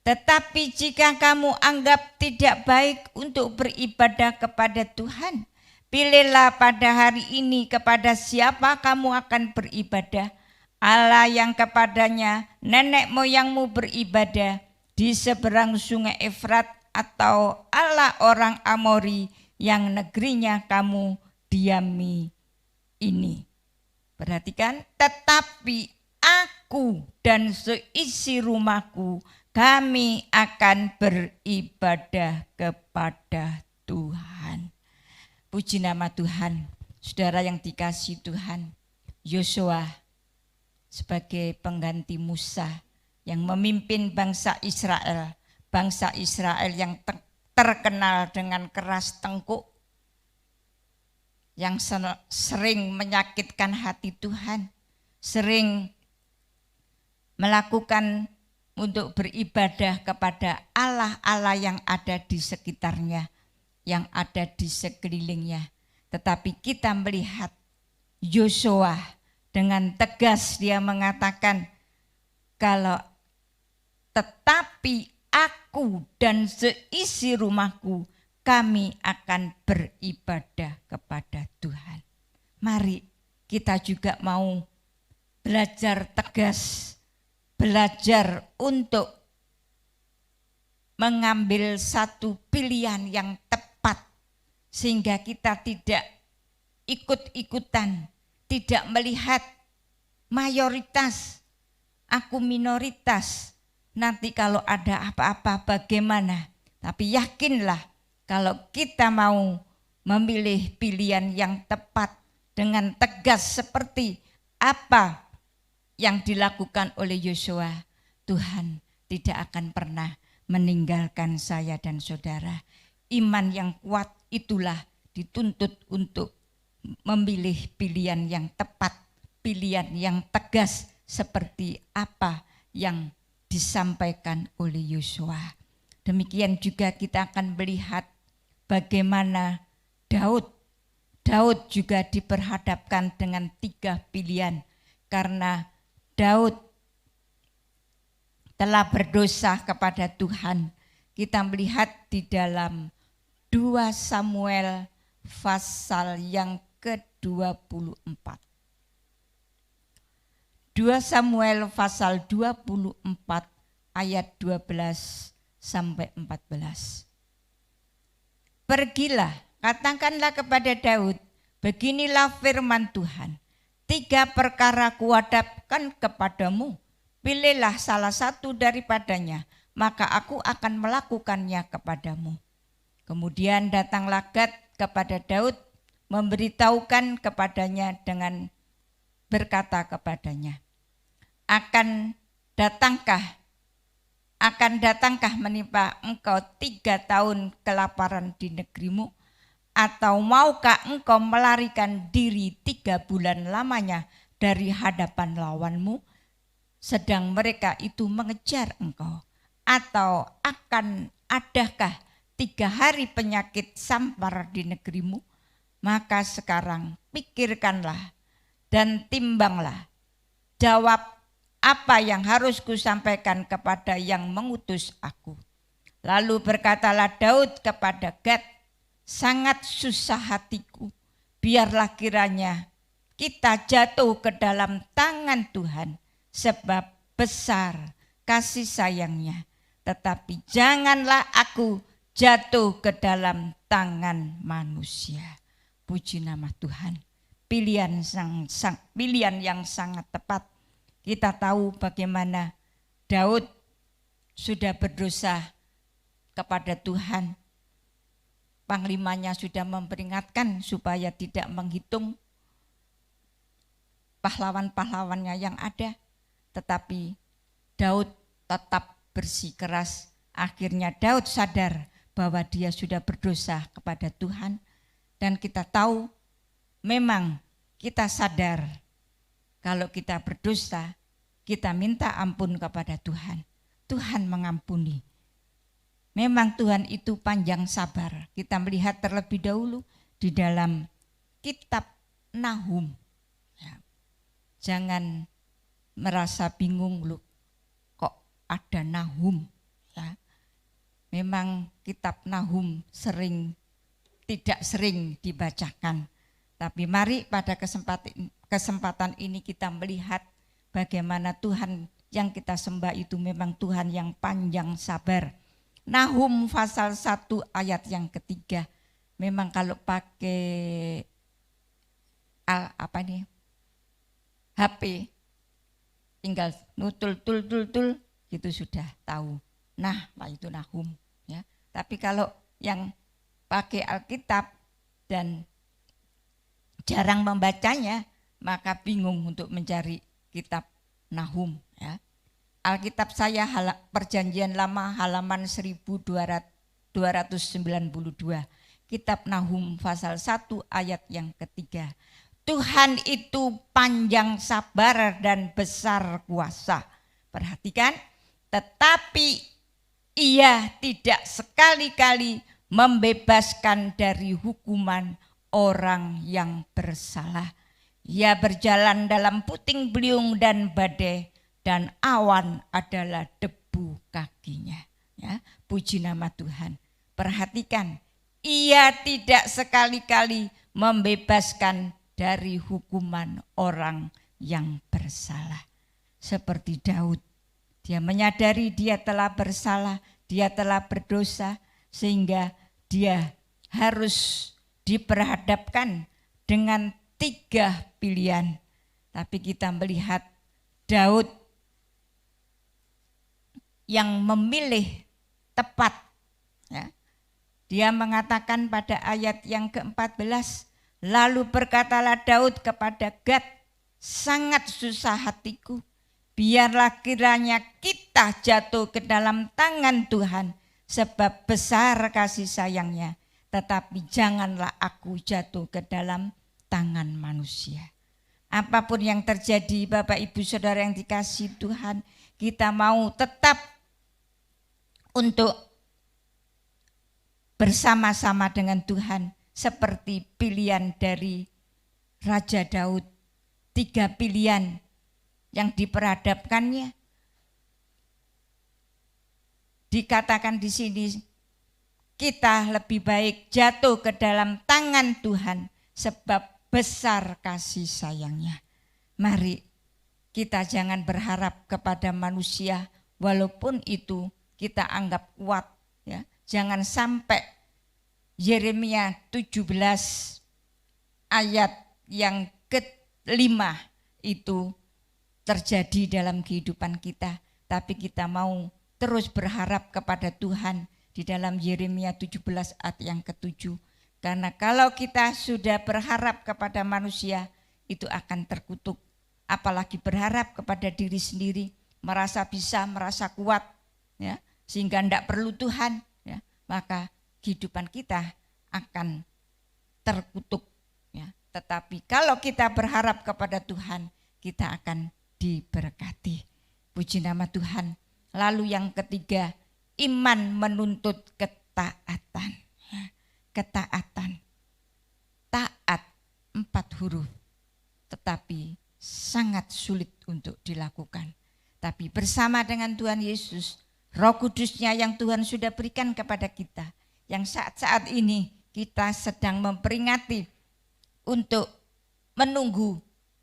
S4: Tetapi jika kamu anggap tidak baik untuk beribadah kepada Tuhan, pilihlah pada hari ini kepada siapa kamu akan beribadah. Allah yang kepadanya nenek moyangmu beribadah di seberang sungai Efrat, atau Allah orang Amori yang negerinya kamu diami ini. Perhatikan, tetapi aku dan seisi rumahku, kami akan beribadah kepada Tuhan. Puji nama Tuhan. Saudara yang dikasihi Tuhan, Yosua sebagai pengganti Musa yang memimpin bangsa Israel yang terkenal dengan keras tengkuk, yang sering menyakitkan hati Tuhan, sering melakukan untuk beribadah kepada Allah-Allah yang ada di sekitarnya, yang ada di sekelilingnya. Tetapi kita melihat Yosua dengan tegas dia mengatakan, kalau tetapi aku dan seisi rumahku, kami akan beribadah kepada Tuhan. Mari kita juga mau belajar tegas, belajar untuk mengambil satu pilihan yang tepat, sehingga kita tidak ikut-ikutan, tidak melihat mayoritas, aku minoritas, nanti kalau ada apa-apa bagaimana. Tapi yakinlah Kalau kita mau memilih pilihan yang tepat dengan tegas seperti apa yang dilakukan oleh Yosua, Tuhan tidak akan pernah meninggalkan saya dan saudara. Iman yang kuat itulah dituntut untuk memilih pilihan yang tepat, pilihan yang tegas seperti apa yang disampaikan oleh Yosua. Demikian juga kita akan melihat bagaimana Daud juga diperhadapkan dengan 3 pilihan karena Daud telah berdosa kepada Tuhan. Kita melihat di dalam 2 Samuel pasal yang ke-24. 2 Samuel pasal 24 ayat 12 sampai 14. Pergilah, katakanlah kepada Daud, beginilah firman Tuhan. 3 perkara kuhadapkan kepadamu, pilihlah salah satu daripadanya, maka aku akan melakukannya kepadamu. Kemudian datanglah Gad kepada Daud, memberitahukan kepadanya dengan berkata kepadanya, akan datangkah menimpa engkau 3 tahun kelaparan di negerimu, atau maukah engkau melarikan diri 3 bulan lamanya dari hadapan lawanmu, sedang mereka itu mengejar engkau? Atau akan adakah 3 hari penyakit sampar di negerimu? Maka sekarang pikirkanlah dan timbanglah, jawab apa yang harus kusampaikan kepada yang mengutus aku. Lalu berkatalah Daud kepada Gad, sangat susah hatiku, biarlah kiranya kita jatuh ke dalam tangan Tuhan, sebab besar kasih sayangnya. Tetapi janganlah aku jatuh ke dalam tangan manusia. Puji nama Tuhan. Pilihan yang sangat tepat. Kita tahu bagaimana Daud sudah berdosa kepada Tuhan. Panglimanya sudah memperingatkan supaya tidak menghitung pahlawan-pahlawannya yang ada. Tetapi Daud tetap bersikeras. Akhirnya Daud sadar bahwa dia sudah berdosa kepada Tuhan. Dan kita tahu memang kita sadar kalau kita berdosa, kita minta ampun kepada Tuhan. Tuhan mengampuni. Memang Tuhan itu panjang sabar. Kita melihat terlebih dahulu di dalam kitab Nahum. Ya. Jangan merasa bingung loh, kok ada Nahum. Ya. Memang kitab Nahum tidak sering dibacakan. Tapi mari pada kesempatan ini kita melihat bagaimana Tuhan yang kita sembah itu memang Tuhan yang panjang sabar. Nahum pasal 1 ayat yang ketiga. Memang kalau pakai HP tinggal nutul gitu sudah tahu. Nah, itu Nahum ya. Tapi kalau yang pakai Alkitab dan jarang membacanya, maka bingung untuk mencari kitab Nahum ya. Alkitab saya Perjanjian Lama halaman 1292. Kitab Nahum pasal 1 ayat yang ketiga. Tuhan itu panjang sabar dan besar kuasa. Perhatikan, tetapi Ia tidak sekali-kali membebaskan dari hukuman orang yang bersalah. Ia berjalan dalam puting beliung dan badai, dan awan adalah debu kakinya. Ya, puji nama Tuhan. Perhatikan, Ia tidak sekali-kali membebaskan dari hukuman orang yang bersalah. Seperti Daud, dia menyadari dia telah bersalah, dia telah berdosa, sehingga dia harus diperhadapkan dengan 3 pilihan. Tapi kita melihat Daud yang memilih tepat. Ya. Dia mengatakan pada ayat yang ke-14, lalu berkatalah Daud kepada Gad, sangat susah hatiku, biarlah kiranya kita jatuh ke dalam tangan Tuhan, sebab besar kasih sayangnya, tetapi janganlah aku jatuh ke dalam tangan manusia. Apapun yang terjadi Bapak Ibu Saudara yang dikasihi Tuhan, kita mau tetap untuk bersama-sama dengan Tuhan seperti pilihan dari Raja Daud. 3 pilihan yang diperhadapkannya. Dikatakan di sini, kita lebih baik jatuh ke dalam tangan Tuhan sebab besar kasih sayangnya. Mari kita jangan berharap kepada manusia walaupun itu kita anggap kuat, ya. Jangan sampai Yeremia 17 ayat yang ke-5 itu terjadi dalam kehidupan kita, tapi kita mau terus berharap kepada Tuhan di dalam Yeremia 17 ayat yang ke-7. Karena kalau kita sudah berharap kepada manusia, itu akan terkutuk. Apalagi berharap kepada diri sendiri, merasa bisa, merasa kuat, ya, sehingga tidak perlu Tuhan, ya, maka kehidupan kita akan terkutuk. Ya. Tetapi kalau kita berharap kepada Tuhan, kita akan diberkati. Puji nama Tuhan. Lalu yang ketiga, iman menuntut ketaatan. Ya. Ketaatan. Taat 4 huruf. Tetapi sangat sulit untuk dilakukan. Tapi bersama dengan Tuhan Yesus, Roh Kudus-Nya yang Tuhan sudah berikan kepada kita, yang saat-saat ini kita sedang memperingati untuk menunggu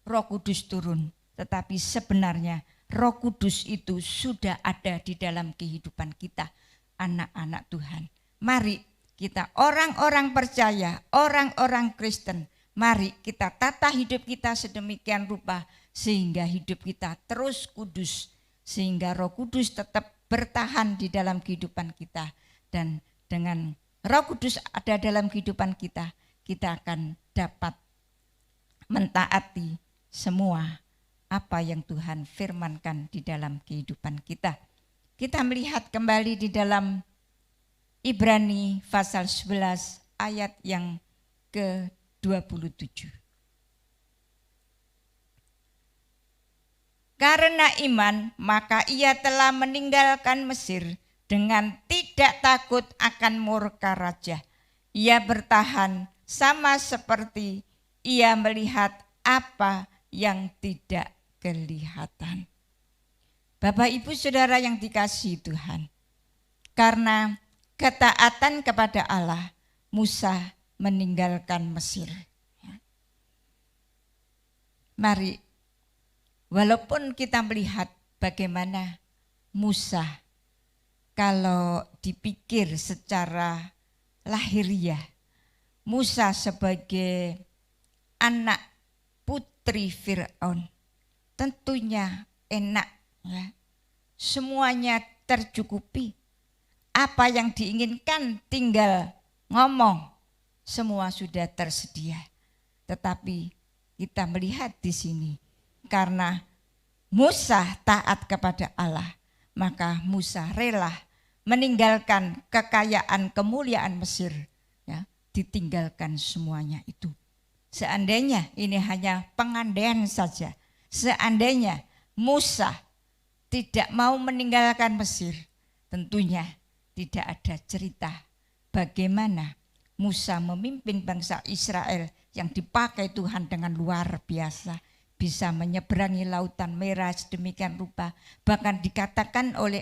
S4: Roh Kudus turun. Tetapi sebenarnya Roh Kudus itu sudah ada di dalam kehidupan kita, anak-anak Tuhan. Mari kita orang-orang percaya, orang-orang Kristen, mari kita tata hidup kita sedemikian rupa sehingga hidup kita terus kudus, sehingga Roh Kudus tetap bertahan di dalam kehidupan kita. Dan dengan Roh Kudus ada dalam kehidupan kita, kita akan dapat mentaati semua apa yang Tuhan firmankan di dalam kehidupan kita. Kita melihat kembali di dalam Ibrani pasal 11 ayat yang ke-27. Karena iman, maka ia telah meninggalkan Mesir dengan tidak takut akan murka raja. Ia bertahan sama seperti ia melihat apa yang tidak kelihatan. Bapak Ibu Saudara yang dikasihi Tuhan, karena ketaatan kepada Allah, Musa meninggalkan Mesir. Mari, walaupun kita melihat bagaimana Musa, kalau dipikir secara lahiriah, Musa sebagai anak putri Fir'aun tentunya enak, ya. Semuanya tercukupi. Apa yang diinginkan tinggal ngomong, semua sudah tersedia. Tetapi kita melihat di sini, karena Musa taat kepada Allah, maka Musa rela meninggalkan kekayaan kemuliaan Mesir, ya, ditinggalkan semuanya itu. Seandainya ini hanya pengandaian saja, seandainya Musa tidak mau meninggalkan Mesir, tentunya tidak ada cerita bagaimana Musa memimpin bangsa Israel yang dipakai Tuhan dengan luar biasa, bisa menyeberangi lautan merah sedemikian rupa. Bahkan dikatakan oleh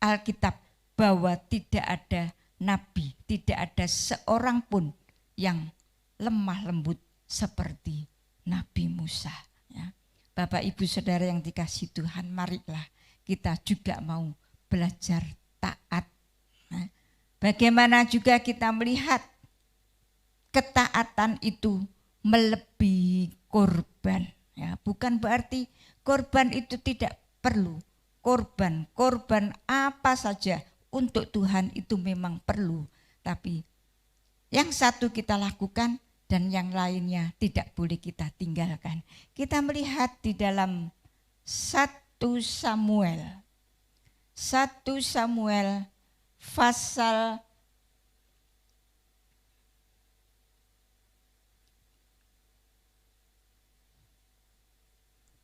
S4: Alkitab bahwa tidak ada nabi, tidak ada seorang pun yang lemah lembut seperti Nabi Musa. Ya. Bapak Ibu Saudara yang dikasihi Tuhan, marilah kita juga mau belajar taat. Nah, bagaimana juga kita melihat ketaatan itu melebihi korban. Ya, bukan berarti korban itu tidak perlu. Korban apa saja untuk Tuhan itu memang perlu. Tapi yang satu kita lakukan dan yang lainnya tidak boleh kita tinggalkan. Kita melihat di dalam 1 Samuel pasal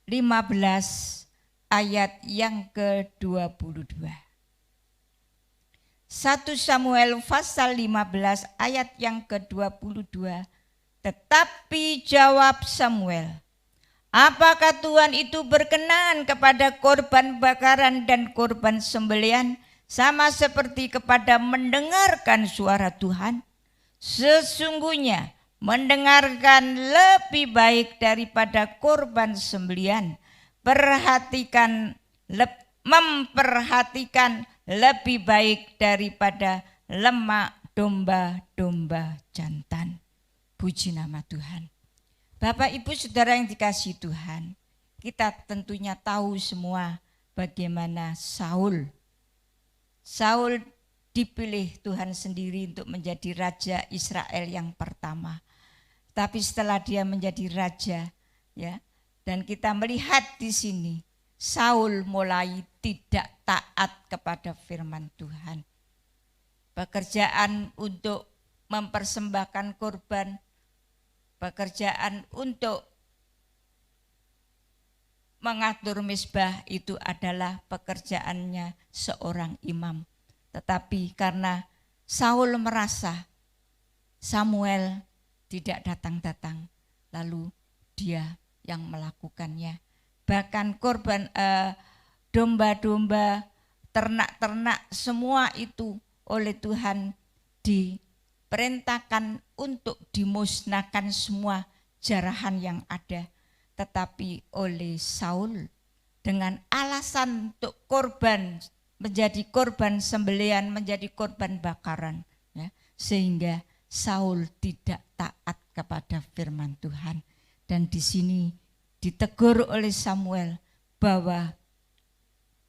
S4: 15 ayat yang ke-22. 1 Samuel pasal 15 ayat yang ke-22. Tetapi jawab Samuel, apakah Tuhan itu berkenan kepada korban bakaran dan korban sembelihan sama seperti kepada mendengarkan suara Tuhan? Sesungguhnya mendengarkan lebih baik daripada korban sembelihan. Memperhatikan lebih baik daripada lemak domba-domba jantan. Puji nama Tuhan. Bapak Ibu Saudara yang dikasihi Tuhan, kita tentunya tahu semua bagaimana Saul dipilih Tuhan sendiri untuk menjadi raja Israel yang pertama. Tapi setelah dia menjadi raja, ya, dan kita melihat di sini Saul mulai tidak taat kepada firman Tuhan. Pekerjaan untuk mempersembahkan korban, pekerjaan untuk mengatur mezbah itu adalah pekerjaannya seorang imam. Tetapi karena Saul merasa Samuel tidak datang-datang, lalu dia yang melakukannya. Bahkan korban domba-domba, ternak-ternak, semua itu oleh Tuhan diperintahkan untuk dimusnahkan semua jarahan yang ada. Tetapi oleh Saul dengan alasan untuk korban, menjadi korban sembelihan, menjadi korban bakaran, ya, sehingga Saul tidak taat kepada firman Tuhan. Dan di sini ditegur oleh Samuel bahwa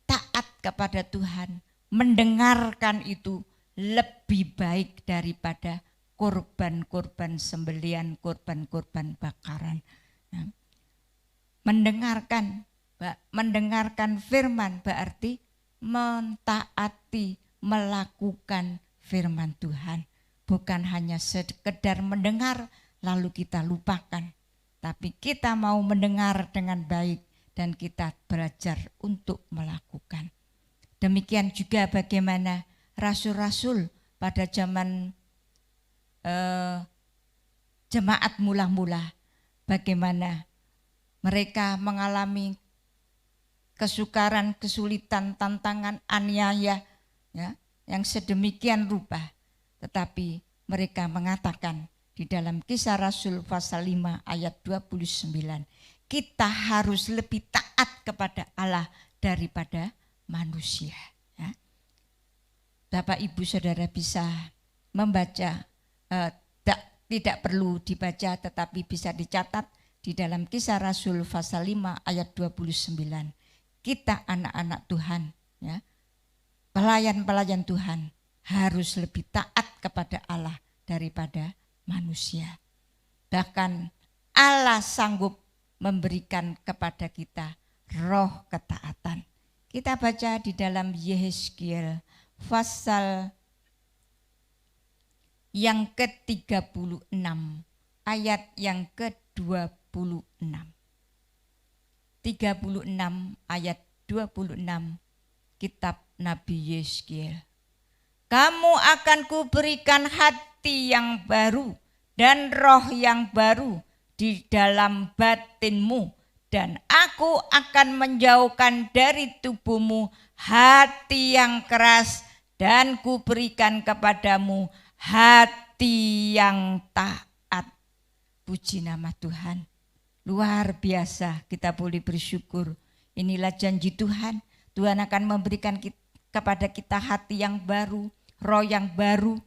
S4: taat kepada Tuhan, mendengarkan itu lebih baik daripada korban-korban sembelihan, korban-korban bakaran. Nah, mendengarkan firman berarti mentaati, melakukan firman Tuhan. Bukan hanya sekedar mendengar lalu kita lupakan. Tapi kita mau mendengar dengan baik dan kita belajar untuk melakukan. Demikian juga bagaimana rasul-rasul pada zaman jemaat mula-mula. Bagaimana mereka mengalami kesukaran, kesulitan, tantangan, aniaya, ya, yang sedemikian rupa. Tetapi mereka mengatakan di dalam Kisah Rasul pasal 5 ayat 29, kita harus lebih taat kepada Allah daripada manusia. Ya. Bapak Ibu Saudara bisa membaca, tidak perlu dibaca tetapi bisa dicatat di dalam Kisah Rasul pasal 5 ayat 29. Kita anak-anak Tuhan, ya, pelayan-pelayan Tuhan harus lebih taat kepada Allah daripada manusia. Bahkan Allah sanggup memberikan kepada kita roh ketaatan. Kita baca di dalam Yehezkiel pasal yang ke-36 ayat yang ke-26. 36 ayat 26 kitab Nabi Yehezkiel. Kamu akan kuberikan hati yang baru dan roh yang baru di dalam batinmu, dan aku akan menjauhkan dari tubuhmu hati yang keras dan kuberikan kepadamu hati yang taat. Puji nama Tuhan. Luar biasa, kita boleh bersyukur. Inilah janji Tuhan. Tuhan akan memberikan kepada kita hati yang baru, roh yang baru,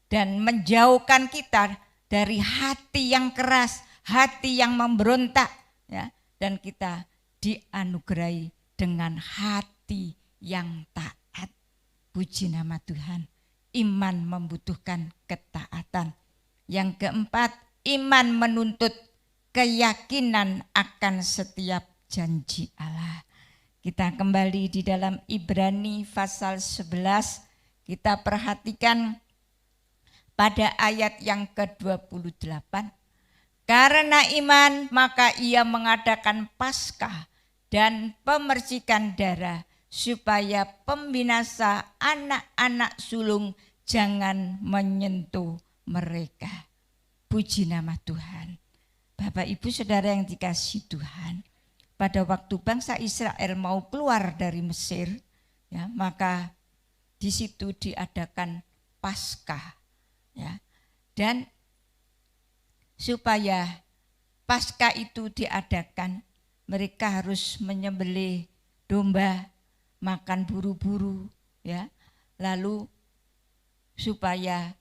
S4: dan menjauhkan kita dari hati yang keras, hati yang memberontak, ya, dan kita dianugerahi dengan hati yang taat. Puji nama Tuhan. Iman membutuhkan ketaatan. Yang keempat, iman menuntut keyakinan akan setiap janji Allah. Kita kembali di dalam Ibrani pasal 11, kita perhatikan pada ayat yang ke-28. Karena iman maka ia mengadakan Paskah dan pemercikan darah supaya pembinasa anak-anak sulung jangan menyentuh mereka. Puji nama Tuhan. Bapak Ibu Saudara yang dikasihi Tuhan, pada waktu bangsa Israel mau keluar dari Mesir, ya, maka di situ diadakan Paskah, ya. Dan supaya Paskah itu diadakan, mereka harus menyembelih domba, makan buru-buru, ya. Lalu supaya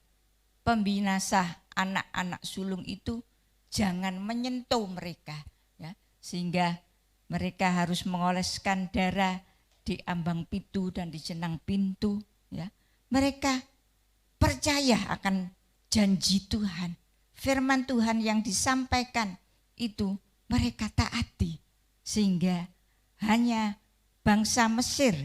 S4: pembinasa anak-anak sulung itu jangan menyentuh mereka, ya. Sehingga mereka harus mengoleskan darah di ambang pintu dan di jenang pintu, ya. Mereka percaya akan janji Tuhan. Firman Tuhan yang disampaikan itu mereka taati, sehingga hanya bangsa Mesir,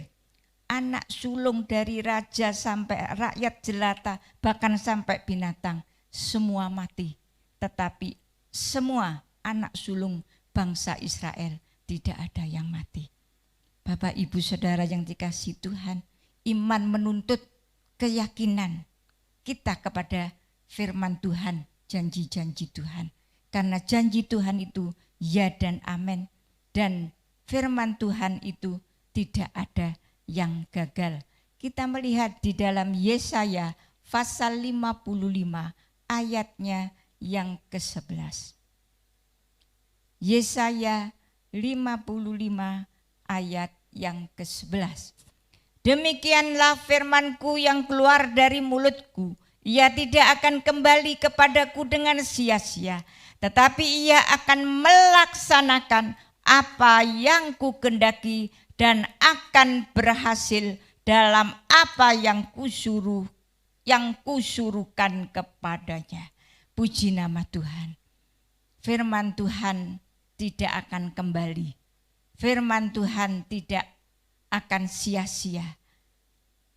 S4: anak sulung dari raja sampai rakyat jelata, bahkan sampai binatang, semua mati. Tetapi semua anak sulung bangsa Israel tidak ada yang mati. Bapak Ibu Saudara yang dikasihi Tuhan, iman menuntut keyakinan kita kepada firman Tuhan, janji-janji Tuhan. Karena janji Tuhan itu ya dan amin. Dan firman Tuhan itu tidak ada yang gagal. Kita melihat di dalam Yesaya pasal 55 ayatnya yang ke-11. Yesaya 55 ayat yang ke-11. Demikianlah firmanku yang keluar dari mulutku. Ia tidak akan kembali kepadaku dengan sia-sia, tetapi ia akan melaksanakan apa yang kukendaki dan akan berhasil dalam apa yang kusuruhkan kepadanya. Puji nama Tuhan. Firman Tuhan tidak akan kembali. Firman Tuhan tidak akan sia-sia.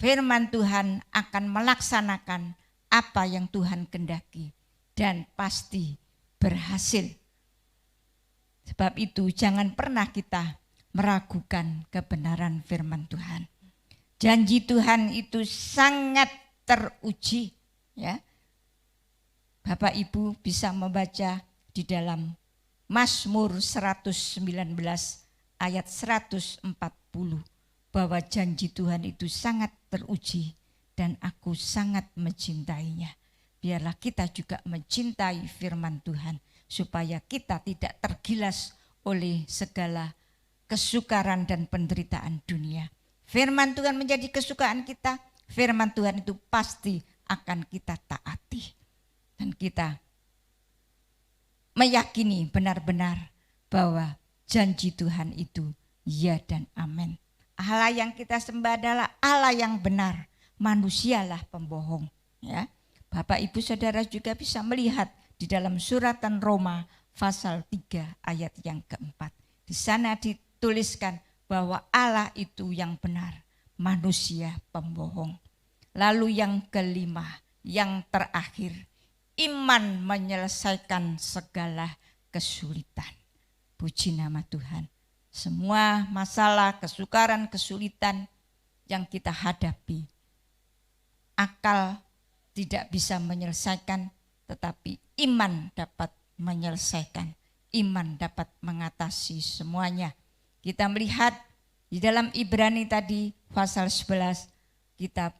S4: Firman Tuhan akan melaksanakan apa yang Tuhan kehendaki dan pasti berhasil. Sebab itu jangan pernah kita meragukan kebenaran firman Tuhan. Janji Tuhan itu sangat teruji, ya. Bapak Ibu bisa membaca di dalam Mazmur 119 ayat 140 bahwa janji Tuhan itu sangat teruji dan aku sangat mencintainya. Biarlah kita juga mencintai firman Tuhan supaya kita tidak tergilas oleh segala kesukaran dan penderitaan dunia. Firman Tuhan menjadi kesukaan kita, firman Tuhan itu pasti akan kita taati. Dan kita meyakini benar-benar bahwa janji Tuhan itu ya dan amin. Allah yang kita sembah adalah Allah yang benar, manusialah pembohong, ya. Bapak Ibu Saudara juga bisa melihat di dalam suratan Roma pasal 3 ayat yang keempat. Di sana dituliskan bahwa Allah itu yang benar, manusia pembohong. Lalu yang kelima, yang terakhir, iman menyelesaikan segala kesulitan. Puji nama Tuhan. Semua masalah, kesukaran, kesulitan yang kita hadapi, akal tidak bisa menyelesaikan, tetapi iman dapat menyelesaikan. Iman dapat mengatasi semuanya. Kita melihat di dalam Ibrani tadi pasal 11, kita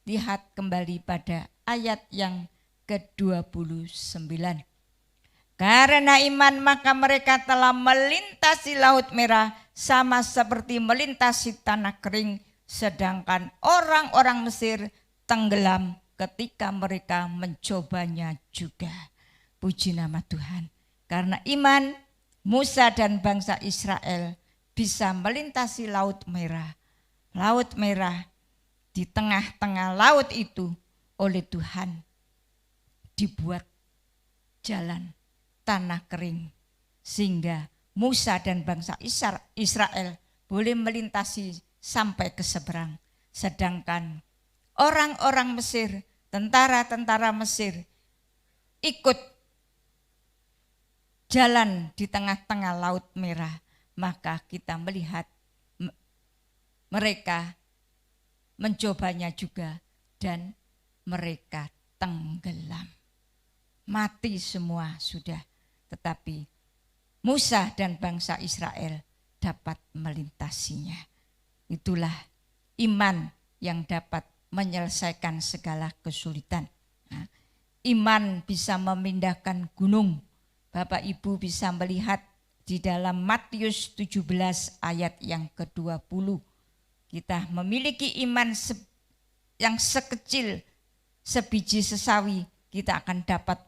S4: lihat kembali pada ayat yang ke-29. Karena iman maka mereka telah melintasi Laut Merah sama seperti melintasi tanah kering, sedangkan orang-orang Mesir tenggelam ketika mereka mencobanya juga. Puji nama Tuhan. Karena iman, Musa dan bangsa Israel bisa melintasi Laut Merah. Laut Merah, di tengah-tengah laut itu oleh Tuhan dibuat jalan tanah kering, sehingga Musa dan bangsa Israel boleh melintasi sampai ke seberang. Sedangkan orang-orang Mesir, tentara-tentara Mesir ikut jalan di tengah-tengah Laut Merah. Maka kita melihat mereka mencobanya juga dan mereka tenggelam. Mati semua sudah, tetapi Musa dan bangsa Israel dapat melintasinya. Itulah iman yang dapat menyelesaikan segala kesulitan. Nah, iman bisa memindahkan gunung. Bapak Ibu bisa melihat di dalam Matius 17 ayat yang ke-20. Kita memiliki iman yang sekecil sebiji sesawi, kita akan dapat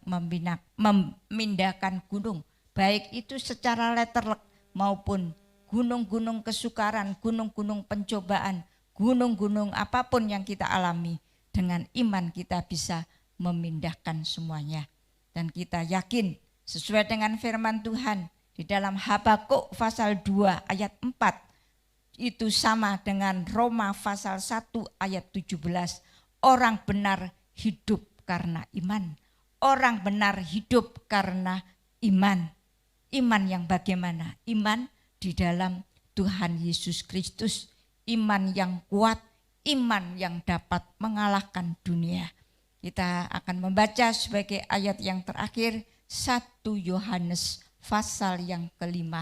S4: memindahkan gunung. Baik itu secara letterlek maupun gunung-gunung kesukaran, gunung-gunung pencobaan, gunung-gunung apapun yang kita alami. Dengan iman kita bisa memindahkan semuanya. Dan kita yakin sesuai dengan firman Tuhan di dalam Habakuk pasal 2 ayat 4. Itu sama dengan Roma pasal 1 ayat 17. Orang benar hidup karena iman. Orang benar hidup karena iman. Iman yang bagaimana? Iman di dalam Tuhan Yesus Kristus. Iman yang kuat, iman yang dapat mengalahkan dunia. Kita akan membaca sebagai ayat yang terakhir 1 Yohanes pasal yang ke-5.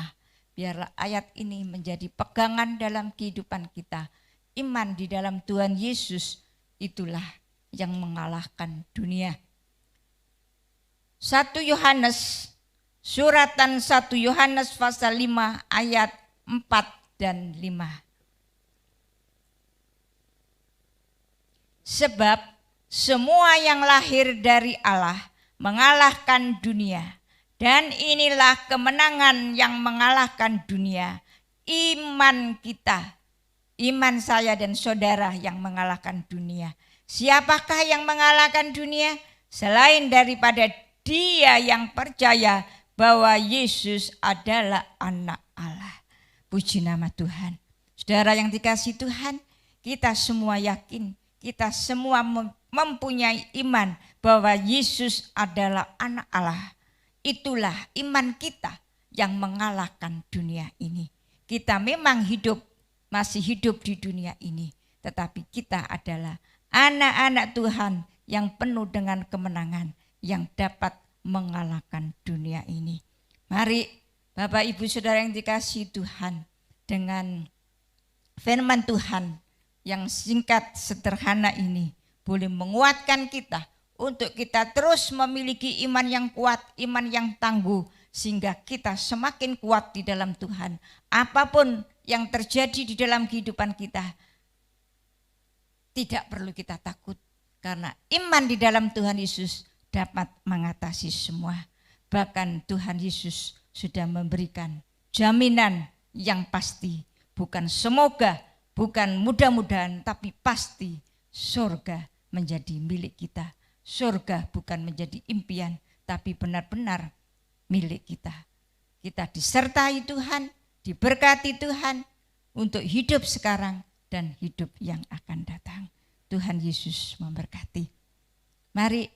S4: Biarlah ayat ini menjadi pegangan dalam kehidupan kita. Iman di dalam Tuhan Yesus itulah yang mengalahkan dunia. 1 Yohanes, suratan 1 Yohanes pasal 5 ayat 4 dan 5. Sebab semua yang lahir dari Allah mengalahkan dunia. Dan inilah kemenangan yang mengalahkan dunia. Iman kita, iman saya dan saudara yang mengalahkan dunia. Siapakah yang mengalahkan dunia? Selain daripada dia yang percaya bahwa Yesus adalah anak Allah. Puji nama Tuhan. Saudara yang dikasihi Tuhan, kita semua yakin, kita semua mempunyai iman bahwa Yesus adalah anak Allah. Itulah iman kita yang mengalahkan dunia ini. Kita memang masih hidup di dunia ini, tetapi kita adalah anak-anak Tuhan yang penuh dengan kemenangan, yang dapat mengalahkan dunia ini. Mari Bapak Ibu Saudara yang dikasihi Tuhan, dengan firman Tuhan yang singkat sederhana ini boleh menguatkan kita untuk kita terus memiliki iman yang kuat, iman yang tangguh, sehingga kita semakin kuat di dalam Tuhan. Apapun yang terjadi di dalam kehidupan kita, tidak perlu kita takut, karena iman di dalam Tuhan Yesus dapat mengatasi semua. Bahkan Tuhan Yesus sudah memberikan jaminan yang pasti, bukan semoga, bukan mudah-mudahan, tapi pasti surga menjadi milik kita. Surga bukan menjadi impian, tapi benar-benar milik kita. Kita disertai Tuhan, diberkati Tuhan untuk hidup sekarang dan hidup yang akan datang. Tuhan Yesus memberkati. Mari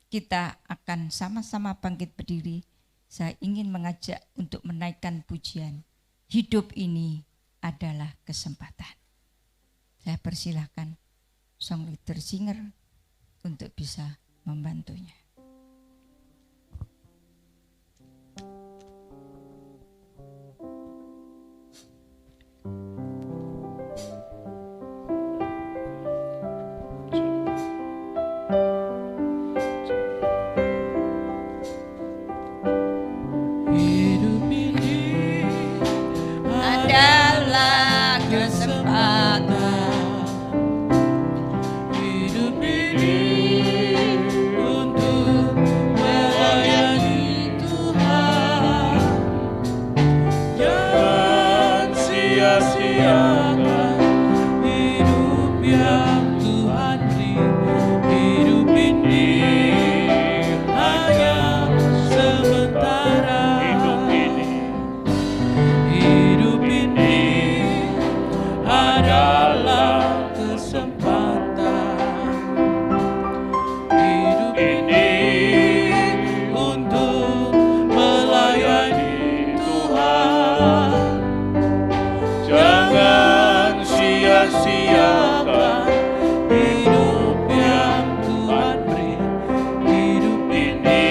S4: kita akan sama-sama bangkit berdiri. Saya ingin mengajak untuk menaikkan pujian. Hidup ini adalah kesempatan. Saya persilahkan song leader singer untuk bisa membantunya.
S2: Untuk sia-siakan hidup yang Tuhan beri. Hidup ini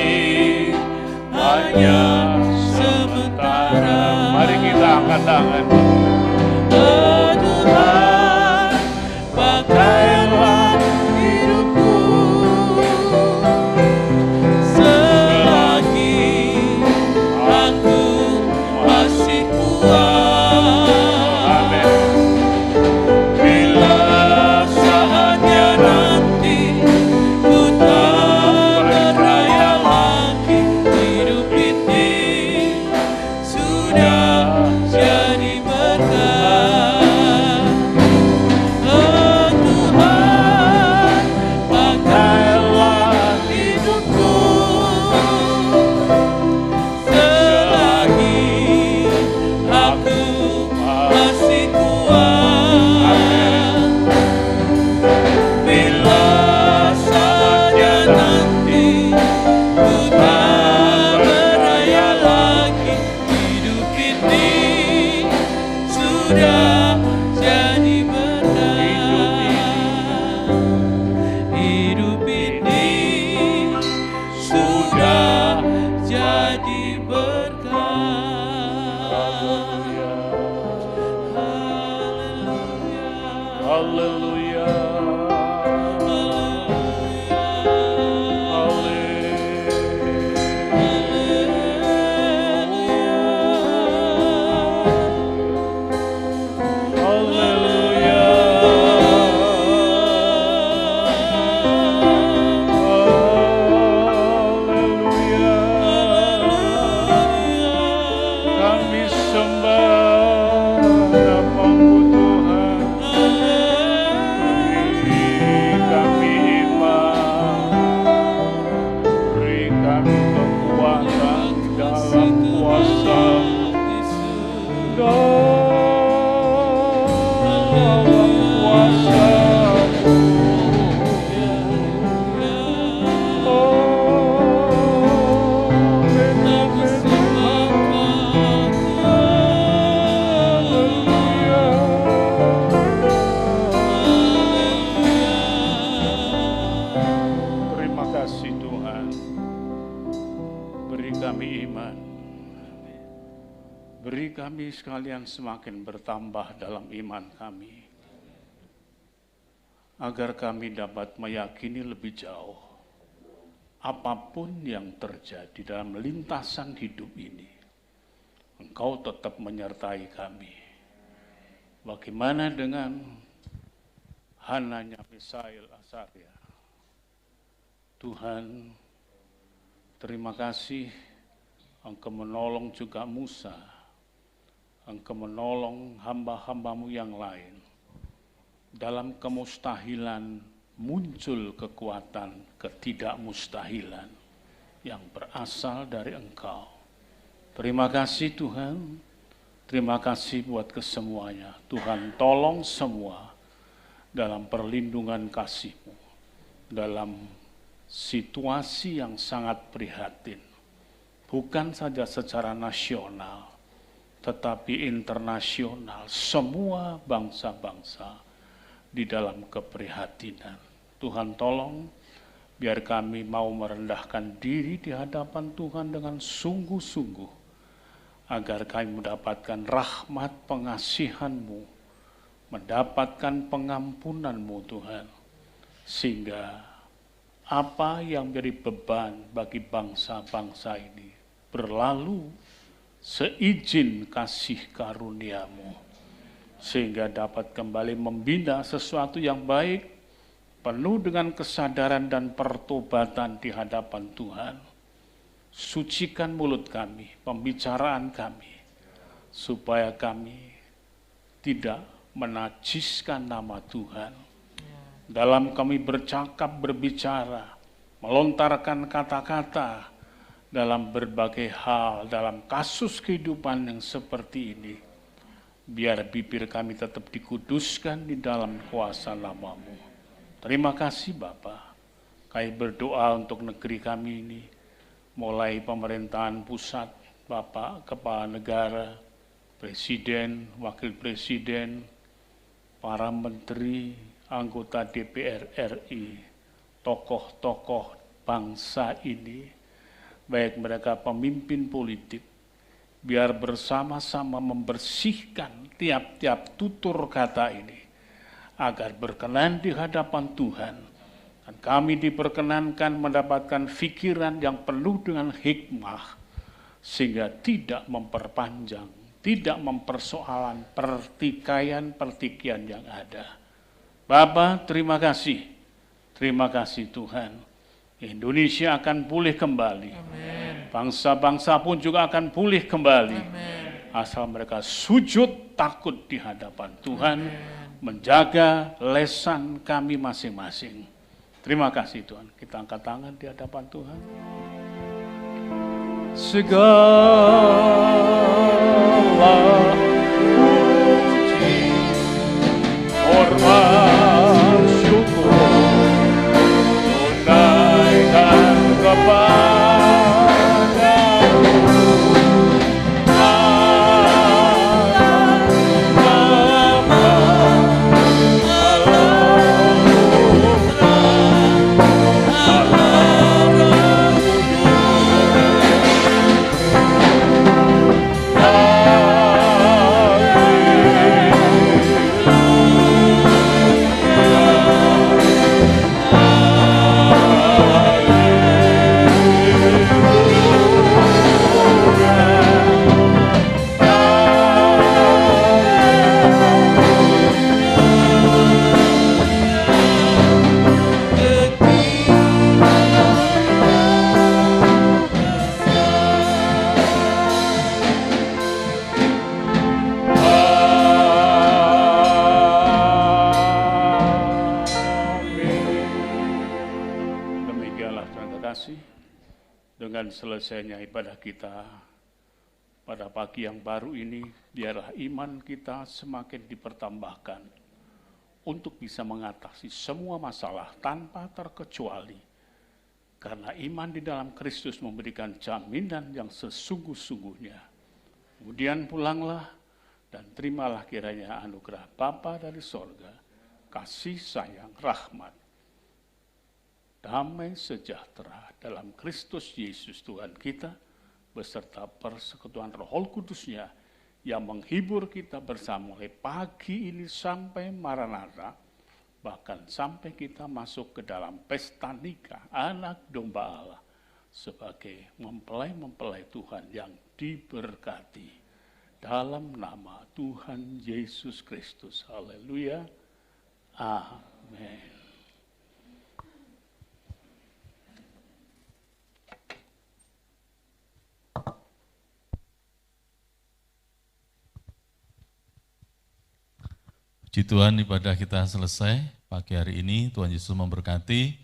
S2: hanya sementara.
S5: Mari kita angkat tangan.
S2: Oh Tuhan, pakailah hidupku selagi aku masih kuat.
S5: Amin.
S2: Bila saatnya nanti ku tak berdaya lagi, hidup ini sudah jadi berkah. Oh Tuhan, pakailah hidupku selagi aku masih kuat. Bila saja nanti ku tak berdaya lagi, hidup ini sudah jadi berkah. Hidup ini sudah jadi berkah.
S5: Haleluya. Kami sembah namamu Tuhan. Beri kami iman, beri kami kekuatan dalam kuasa, dalam kuasa. Terima kasih Tuhan. Beri kami iman. Beri kami sekalian semakin bertambah dalam iman kami. Agar kami dapat meyakini lebih jauh apapun yang terjadi dalam lintasan hidup ini, Engkau tetap menyertai kami. Bagaimana dengan Hananya Misael Asaria? Tuhan, terima kasih Engkau menolong juga Musa, Engkau menolong hamba-hambamu yang lain. Dalam kemustahilan muncul kekuatan ketidakmustahilan yang berasal dari Engkau. Terima kasih Tuhan, terima kasih buat kesemuanya. Tuhan tolong semua dalam perlindungan kasih-Mu, dalam situasi yang sangat prihatin, bukan saja secara nasional, tetapi internasional, semua bangsa-bangsa di dalam keprihatinan. Tuhan tolong, biar kami mau merendahkan diri di hadapan Tuhan dengan sungguh-sungguh, agar kami mendapatkan rahmat pengasihan-Mu, mendapatkan pengampunan-Mu Tuhan, sehingga apa yang menjadi beban bagi bangsa-bangsa ini berlalu seizin kasih karunia-Mu, sehingga dapat kembali membina sesuatu yang baik, penuh dengan kesadaran dan pertobatan di hadapan Tuhan. Sucikan mulut kami, pembicaraan kami, supaya kami tidak menajiskan nama Tuhan. Dalam kami bercakap, berbicara, melontarkan kata-kata dalam berbagai hal, dalam kasus kehidupan yang seperti ini, biar bibir kami tetap dikuduskan di dalam kuasa nama-Mu. Terima kasih Bapa. Kami berdoa untuk negeri kami ini, mulai pemerintahan pusat, Bapak, Kepala Negara, Presiden, Wakil Presiden, para menteri, anggota DPR RI, tokoh-tokoh bangsa ini, baik mereka pemimpin politik, biar bersama-sama membersihkan tiap-tiap tutur kata ini, agar berkenan di hadapan Tuhan. Dan kami diperkenankan mendapatkan pikiran yang penuh dengan hikmah, sehingga tidak memperpanjang, tidak mempersoalan pertikaian-pertikaian yang ada. Bapa, terima kasih Tuhan. Indonesia akan pulih kembali. Bangsa-bangsa pun juga akan pulih kembali. Asal mereka sujud takut di hadapan Tuhan, menjaga lesan kami masing-masing. Terima kasih Tuhan. Kita angkat tangan di hadapan Tuhan. Segala puji, hormat, syukur, tunaikan kepadamu. Dengan selesainya ibadah kita pada pagi yang baru ini, biarlah iman kita semakin dipertambahkan untuk bisa mengatasi semua masalah tanpa terkecuali. Karena iman di dalam Kristus memberikan jaminan yang sesungguh-sungguhnya. Kemudian pulanglah dan terimalah kiranya anugerah Bapa dari sorga, kasih sayang, rahmat, damai sejahtera dalam Kristus Yesus Tuhan kita, beserta persekutuan Roh Kudus-Nya yang menghibur kita bersama mulai pagi ini sampai Maranatha, bahkan sampai kita masuk ke dalam pesta nikah anak domba Allah sebagai mempelai-mempelai Tuhan yang diberkati. Dalam nama Tuhan Yesus Kristus. Haleluya. Amin.
S1: Puji Tuhan, ibadah kita selesai pagi hari ini. Tuhan Yesus memberkati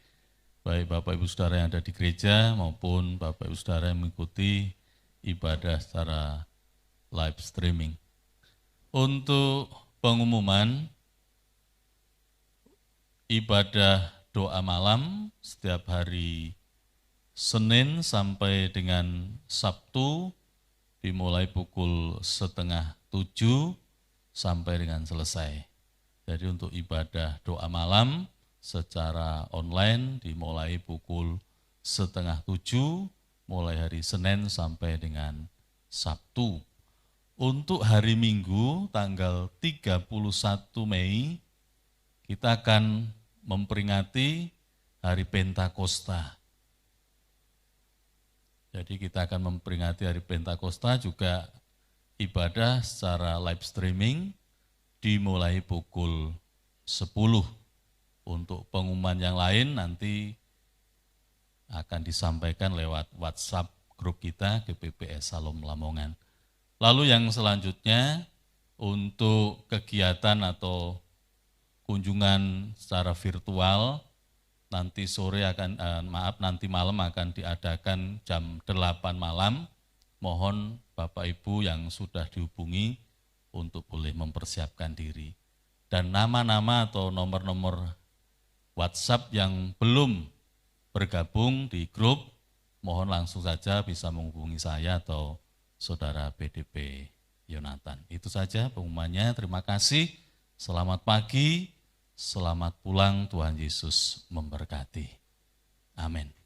S1: baik Bapak Ibu Saudara yang ada di gereja maupun Bapak Ibu Saudara yang mengikuti ibadah secara live streaming. Untuk pengumuman ibadah doa malam setiap hari Senin sampai dengan Sabtu dimulai pukul 6:30 sampai dengan selesai. Jadi untuk ibadah doa malam secara online dimulai pukul 6:30 mulai hari Senin sampai dengan Sabtu. Untuk hari Minggu tanggal 31 Mei kita akan memperingati hari Pentakosta. Jadi kita akan memperingati hari Pentakosta juga ibadah secara live streaming dimulai pukul 10. Untuk pengumuman yang lain nanti akan disampaikan lewat WhatsApp grup kita GPPS Salom Lamongan. Lalu yang selanjutnya untuk kegiatan atau kunjungan secara virtual nanti sore nanti malam akan diadakan jam 8 malam. Mohon Bapak Ibu yang sudah dihubungi untuk boleh mempersiapkan diri. Dan nama-nama atau nomor-nomor WhatsApp yang belum bergabung di grup, mohon langsung saja bisa menghubungi saya atau Saudara BDP Yonatan. Itu saja pengumumannya, terima kasih. Selamat pagi, selamat pulang, Tuhan Yesus memberkati. Amin.